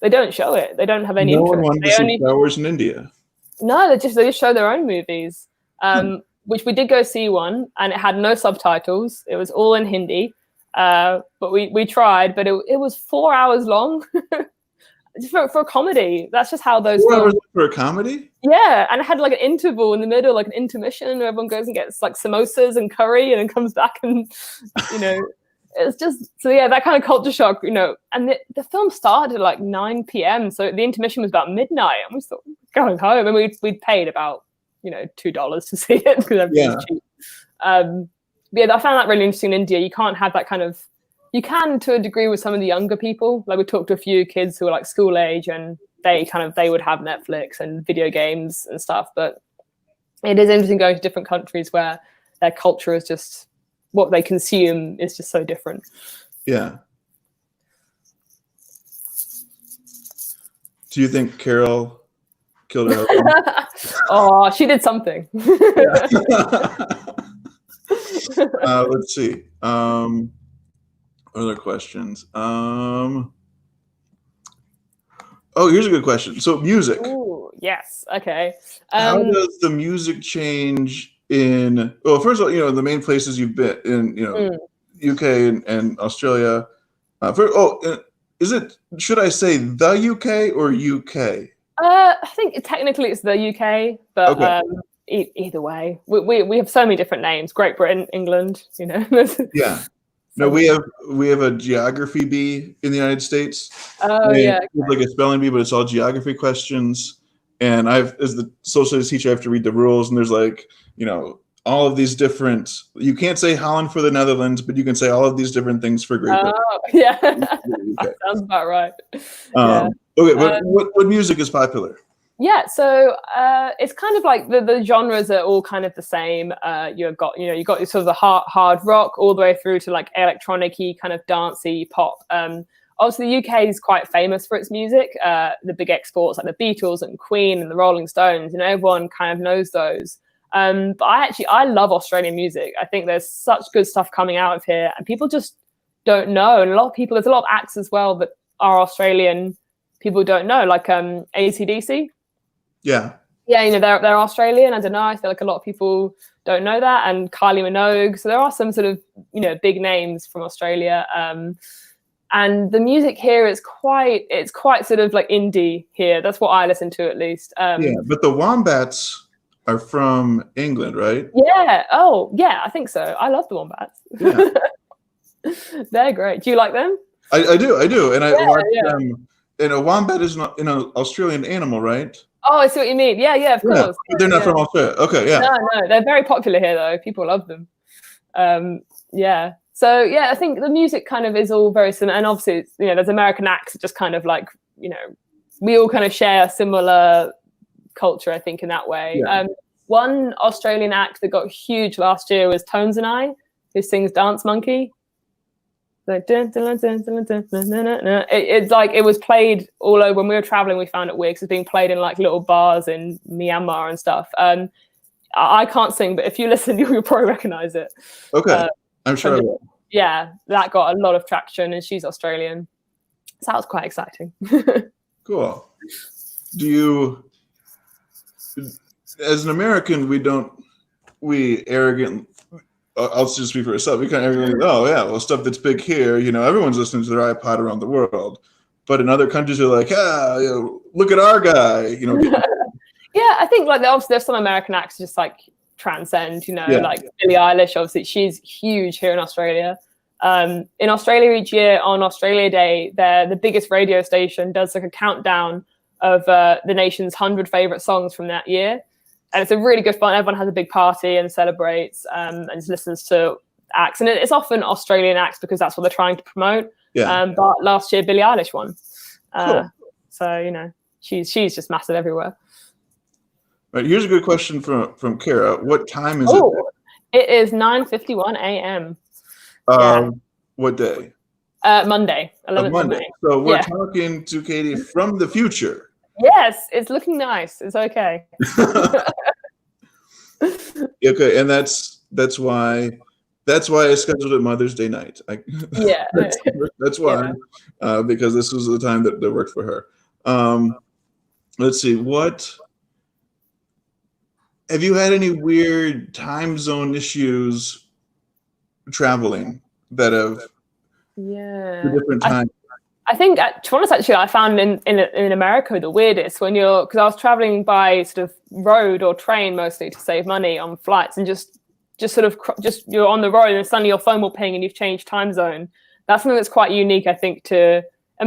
B: they don't show it. They don't have any interest.
A: No one wanted to see Star Wars in India.
B: No, they just show their own movies. Which we did go see one, and it had no subtitles. It was all in Hindi. But we tried, but it was 4 hours long for a comedy. That's just how those
A: 4 hours for a comedy?
B: Yeah, and it had an interval in the middle, an intermission where everyone goes and gets samosas and curry and then comes back and, it's just, so that kind of culture shock, and the film started at 9 p.m. So the intermission was about midnight, and we thought, going home, and we'd paid about, $2 to see it because everything's cheap. I found that really interesting in India. You can't have that kind of, you can to a degree with some of the younger people. We talked to a few kids who are school age, and they would have Netflix and video games and stuff. But it is interesting going to different countries where their culture is just, what they consume is just so different.
A: Yeah. Do you think Carol killed her husband?
B: Oh, she did something.
A: Let's see. Other questions. Here's a good question. So music.
B: Ooh, yes. Okay.
A: How does the music change in? Well, first of all, the main places you've been in, UK and Australia. Is it? Should I say the UK or UK?
B: I think technically it's the UK, but
A: okay.
B: Either way, we have so many different names. Great Britain, England,
A: Yeah. No, we have a geography bee in the United States.
B: Oh yeah.
A: It's like a spelling bee, but it's all geography questions. And as the social studies teacher, I have to read the rules, and there's all of these different. You can't say Holland for the Netherlands, but you can say all of these different things for Great Britain.
B: Oh yeah, that sounds about right.
A: Okay, what music is popular?
B: Yeah, so it's kind of the genres are all kind of the same. You got sort of the hard rock all the way through to electronic-y kind of dancey pop. Obviously, the UK is quite famous for its music. The big exports like the Beatles and Queen and the Rolling Stones, everyone kind of knows those. But I love Australian music. I think there's such good stuff coming out of here, and people just don't know. And there's a lot of acts as well that are Australian. People don't know, AC/DC.
A: Yeah.
B: Yeah, they're Australian. I don't know. I feel like a lot of people don't know that. And Kylie Minogue. So there are some sort of, big names from Australia. And the music here is quite sort of indie here. That's what I listen to at least.
A: But the Wombats are from England, right?
B: Yeah. Oh, yeah, I think so. I love the Wombats. Yeah. They're great. Do you like them?
A: I do. And I watched them and a wombat is not an Australian animal, right?
B: Oh, I see what you mean. Yeah, of course.
A: But they're not from Australia. Okay, yeah.
B: No, they're very popular here though. People love them. Yeah. So yeah, I think the music kind of is all very similar, and obviously, there's American acts that just kind of like, we all kind of share a similar culture, I think, in that way.
A: Yeah.
B: One Australian act that got huge last year was Tones and I, who sings Dance Monkey. Like, it's like it was played all over. When we were traveling, we found it weird because it's being played in like little bars in Myanmar and stuff. I can't sing, but if you listen, you'll probably recognize it.
A: Okay, I'm sure I will.
B: Yeah, that got a lot of traction, and she's Australian, so that was quite exciting.
A: Cool. Do you, as an American, we arrogant? I'll just speak for myself. We kind of arrogantly, oh yeah, well, stuff that's big here, everyone's listening to their iPod around the world, but in other countries, they're like, look at our guy,
B: Yeah, I think like obviously there's some American acts just like transcend, like Billie Eilish. Obviously, she's huge here in Australia. In Australia each year on Australia Day, the biggest radio station does like a countdown of the nation's 100 favorite songs from that year, and it's a really good fun. Everyone has a big party and celebrates and just listens to acts, and it's often Australian acts because that's what they're trying to promote.
A: Yeah.
B: But last year Billie Eilish won,
A: cool.
B: So she's just massive everywhere.
A: Right, here's a good question from Cara. What time is it?
B: It is 9:51 a.m.
A: What day?
B: Monday, 11th
A: Monday.
B: of May.
A: So we're talking to Katie from the future.
B: Yes, it's looking nice. It's okay.
A: Okay, and that's why I scheduled it Mother's Day night. That's why, because this was the time that worked for her. Let's see, have you had any weird time zone issues traveling that have different times?
B: I think, to be honest, actually, I found in America the weirdest because I was traveling by sort of road or train mostly to save money on flights, and just you're on the road and suddenly your phone will ping and you've changed time zone. That's something that's quite unique, I think. It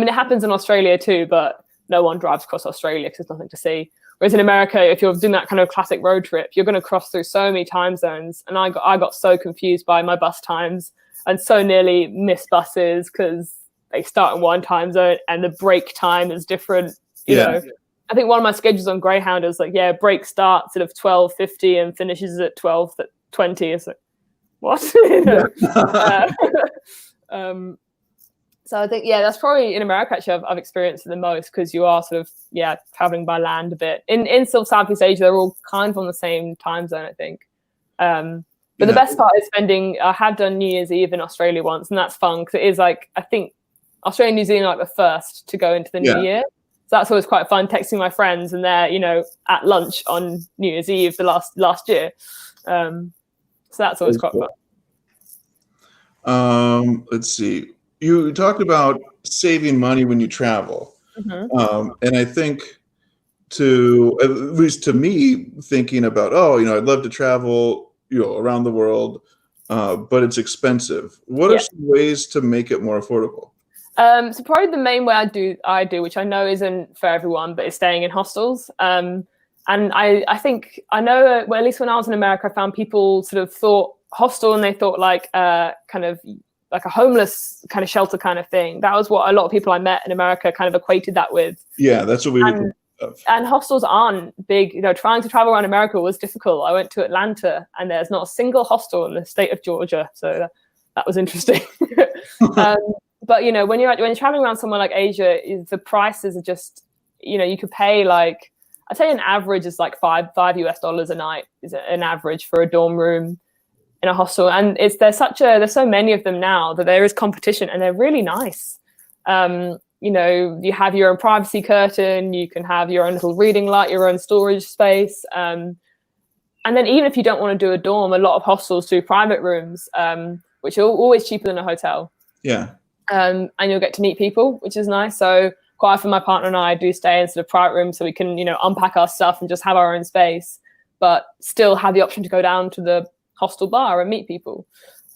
B: happens in Australia too, but no one drives across Australia because there's nothing to see. Whereas in America, if you're doing that kind of classic road trip, you're going to cross through so many time zones. And I got so confused by my bus times and so nearly missed buses because they start in one time zone and the break time is different. You know, I think one of my schedules on Greyhound is like, break starts at 12:50 and finishes at 12:20. It's like, what? So I think, that's probably in America, actually, I've experienced it the most because you are sort of, traveling by land a bit. In still Southeast Asia, they're all kind of on the same time zone, I think. But the best part is I have done New Year's Eve in Australia once, and that's fun because it is like, I think Australia and New Zealand are like the first to go into the new year. So that's always quite fun, texting my friends, and they're, at lunch on New Year's Eve the last year. So that's always quite
A: fun. Let's see. You talked about saving money when you travel. Mm-hmm. And I think at least to me, thinking about, I'd love to travel, around the world, but it's expensive. What are some ways to make it more affordable?
B: So probably the main way I do, which I know isn't for everyone, but is staying in hostels. And I think I know, well, at least when I was in America, I found people sort of thought hostel and they thought like kind of like a homeless kind of shelter kind of thing. That was what a lot of people I met in America kind of equated that with.
A: Yeah, that's what we would think of.
B: And hostels aren't big. Trying to travel around America was difficult. I went to Atlanta and there's not a single hostel in the state of Georgia. So that was interesting. But, when you're traveling around somewhere like Asia, the prices are just, you could pay like, I'd say an average is like $5 US a night is an average for a dorm room in a hostel. And there's so many of them now that there is competition and they're really nice. You have your own privacy curtain, you can have your own little reading light, your own storage space. And then even if you don't want to do a dorm, a lot of hostels do private rooms, which are always cheaper than a hotel.
A: Yeah.
B: And you'll get to meet people, which is nice. So quite often my partner and I do stay in sort of private rooms so we can, unpack our stuff and just have our own space, but still have the option to go down to the hostel bar and meet people.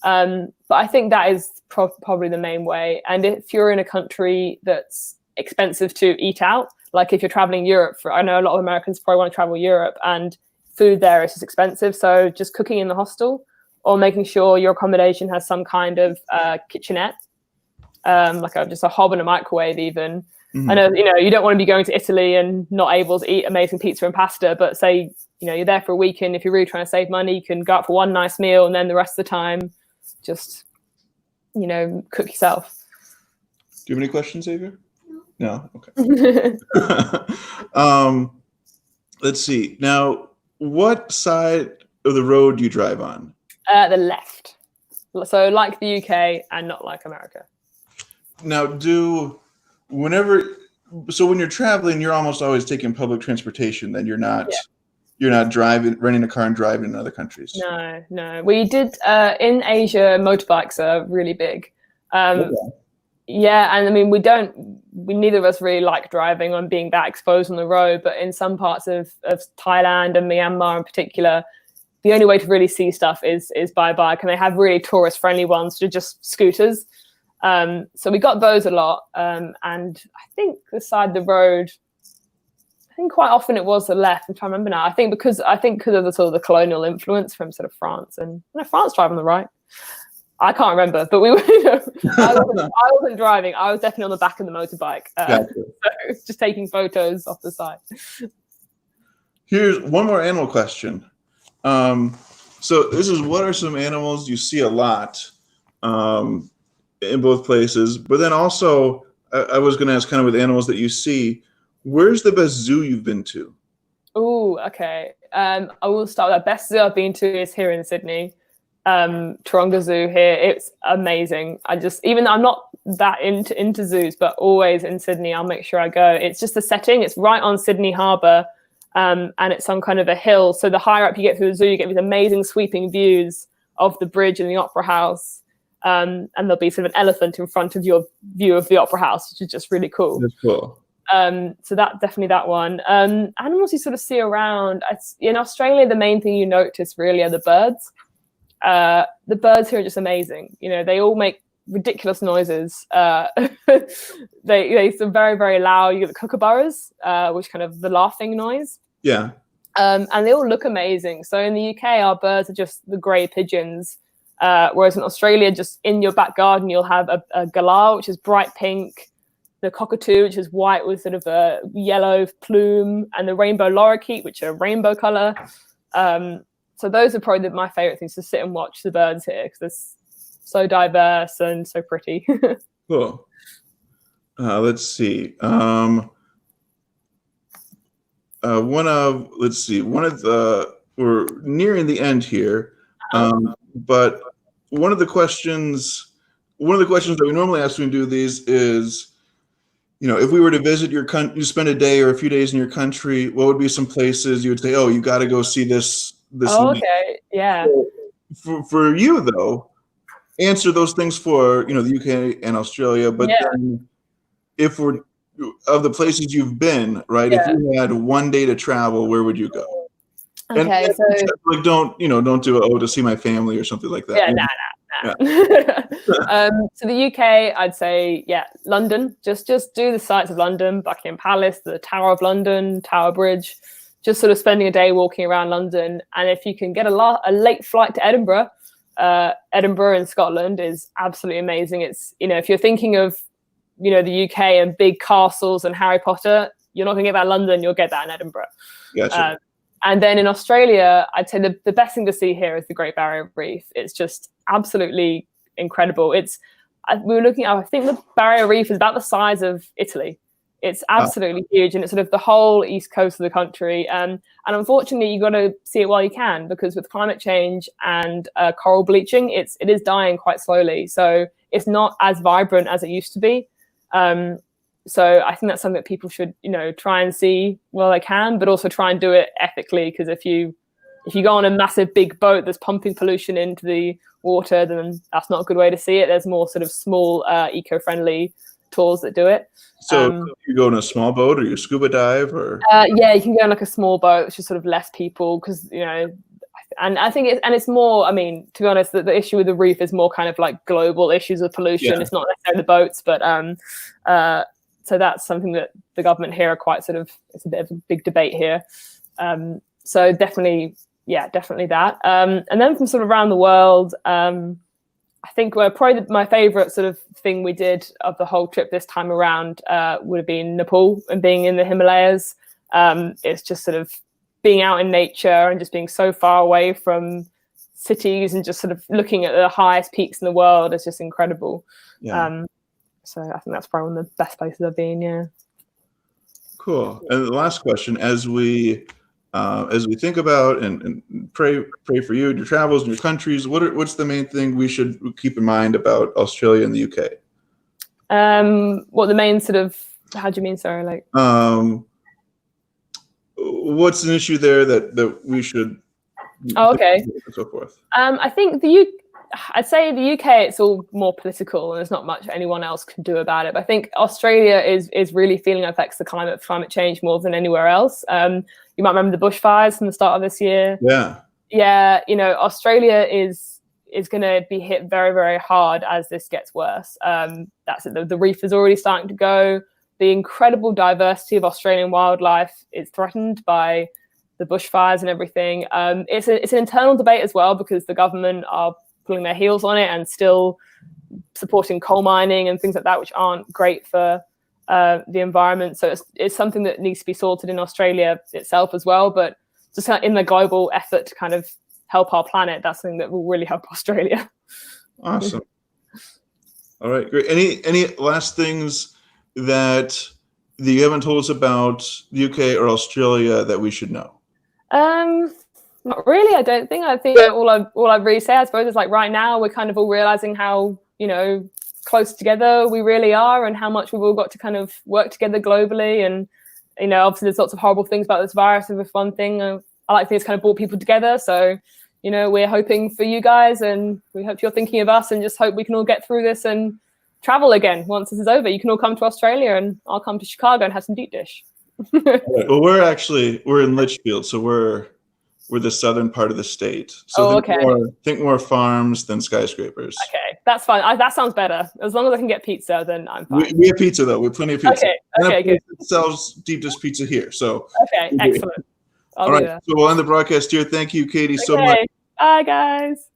B: But I think that is probably the main way. And if you're in a country that's expensive to eat out. Like if you're traveling Europe, I know a lot of Americans probably want to travel Europe, and food there is just expensive. So just cooking in the hostel, or making sure your accommodation has some kind of kitchenette, like just a hob and a microwave even. I know, you don't want to be going to Italy and not able to eat amazing pizza and pasta, but say, you're there for a weekend. If you're really trying to save money, you can go out for one nice meal, and then the rest of the time, just, cook yourself.
A: Do you have any questions, Xavier? No? Okay. Let's see. Now, what side of the road do you drive on?
B: The left. So like the UK and not like America.
A: Now, when you're traveling, you're almost always taking public transportation. Then you're not renting a car and driving in other countries. No. We did
B: in Asia. Motorbikes are really big.
A: Okay.
B: Yeah, and I mean, neither of us really like driving and being that exposed on the road. But in some parts of Thailand and Myanmar in particular, the only way to really see stuff is by bike, and they have really tourist-friendly ones, which are just scooters. So we got those a lot, and I think the side of the road, I think quite often it was the left. I'm trying to remember now. I think because of the sort of the colonial influence from sort of France, and France drive on the right. I can't remember, but we were. I wasn't driving. I was definitely on the back of the motorbike,
A: Gotcha.
B: so just taking photos off the side.
A: Here's one more animal question. So this is, what are some animals you see a lot in both places? But then also, I was going to ask, kind of with animals that you see, where's the best zoo you've been to?
B: Oh, okay. I will start with the best zoo I've been to is here in Sydney. Taronga Zoo here. It's amazing. Even though I'm not that into zoos, but always in Sydney, I'll make sure I go. It's just the setting. It's right on Sydney Harbour, and it's on kind of a hill. So the higher up you get through the zoo, you get these amazing sweeping views of the bridge and the Opera House. And there'll be sort of an elephant in front of your view of the Opera House, which is just really cool.
A: That's cool.
B: So definitely that one. Animals you sort of see around. In Australia, the main thing you notice really are the birds. The birds here are just amazing. They all make ridiculous noises. They're very, very loud. You get the kookaburras, which kind of the laughing noise.
A: Yeah.
B: And they all look amazing. So in the UK, our birds are just the grey pigeons. Whereas in Australia, just in your back garden, you'll have a galah, which is bright pink, the cockatoo, which is white with sort of a yellow plume, and the rainbow lorikeet, which are rainbow colour. So those are probably my favourite things, to sit and watch the birds here, because they're so diverse and so pretty.
A: Cool. Let's see. We're nearing the end here, but one of the questions that we normally ask when we do these is, if we were to visit your country, you spend a day or a few days in your country, what would be some places you would say, oh, you got to go see this?
B: Okay, yeah.
A: So for you though, answer those things for the UK and Australia, but then if we're of the places you've been, right?
B: Yeah.
A: If you had one day to travel, where would you go?
B: Okay,
A: and
B: so
A: like don't do to see my family or something like that.
B: Yeah, nah. So the UK, I'd say London. Just do the sights of London, Buckingham Palace, the Tower of London, Tower Bridge. Just sort of spending a day walking around London, and if you can get a late flight to Edinburgh, Edinburgh in Scotland is absolutely amazing. It's if you're thinking of the UK and big castles and Harry Potter, you're not going to get that in London. You'll get that in Edinburgh.
A: Gotcha.
B: And then in Australia, I'd say the best thing to see here is the Great Barrier Reef. It's just absolutely incredible. We were looking at, I think the Barrier Reef is about the size of Italy. It's absolutely huge, and it's sort of the whole east coast of the country. And unfortunately, you've got to see it while you can, because with climate change and coral bleaching, it is dying quite slowly. So it's not as vibrant as it used to be. So I think that's something that people should, try and see while they can, but also try and do it ethically. Because if you go on a massive big boat that's pumping pollution into the water, then that's not a good way to see it. There's more sort of small, eco-friendly tours that do it.
A: So you go in a small boat, or you scuba dive, or
B: you can go in like a small boat, which is sort of less people, because and I think it's more. I mean, to be honest, the issue with the reef is more kind of like global issues of pollution.
A: Yeah.
B: It's not necessarily the boats, but So that's something that the government here are quite sort of, it's a bit of a big debate here. So definitely that. And then from sort of around the world, I think probably my favorite sort of thing we did of the whole trip this time around would have been Nepal and being in the Himalayas. It's just sort of being out in nature and just being so far away from cities and just sort of looking at the highest peaks in the world is just incredible.
A: Yeah.
B: So I think that's probably one of the best places I've been. Yeah.
A: Cool. And the last question, as we think about and pray for you and your travels and your countries, what's the main thing we should keep in mind about Australia and the UK?
B: What the main sort of, how do you mean? Sorry, like.
A: What's an issue there that we should?
B: Oh, okay.
A: And so forth.
B: I think I'd say the UK, it's all more political and there's not much anyone else can do about it. But I think Australia is really feeling effects of climate change more than anywhere else. You might remember the bushfires from the start of this year.
A: Yeah.
B: Yeah, Australia is going to be hit very, very hard as this gets worse. That's it. The reef is already starting to go. The incredible diversity of Australian wildlife is threatened by the bushfires and everything. It's an internal debate as well because the government are pulling their heels on it and still supporting coal mining and things like that, which aren't great for the environment. So it's something that needs to be sorted in Australia itself as well. But just in the global effort to kind of help our planet, that's something that will really help Australia.
A: Awesome. All right, great. Any last things that you haven't told us about the UK or Australia that we should know?
B: Not really. I don't think. I think all I really say, I suppose, is like right now we're kind of all realizing how close together we really are, and how much we've all got to kind of work together globally. And obviously there's lots of horrible things about this virus. And with one thing, I like to think it's kind of brought people together. So we're hoping for you guys, and we hope you're thinking of us, and just hope we can all get through this and travel again once this is over. You can all come to Australia, and I'll come to Chicago and have some deep dish.
A: Right. Well, we're in Litchfield, so we're the southern part of the state. So think more farms than skyscrapers.
B: Okay, that's fine. That sounds better. As long as I can get pizza, then I'm fine.
A: We have pizza though. We have plenty of pizza.
B: Okay, good.
A: It sells deep dish pizza here. So
B: okay, excellent.
A: All right. So we'll end the broadcast here. Thank you, Katie, so much.
B: Bye, guys.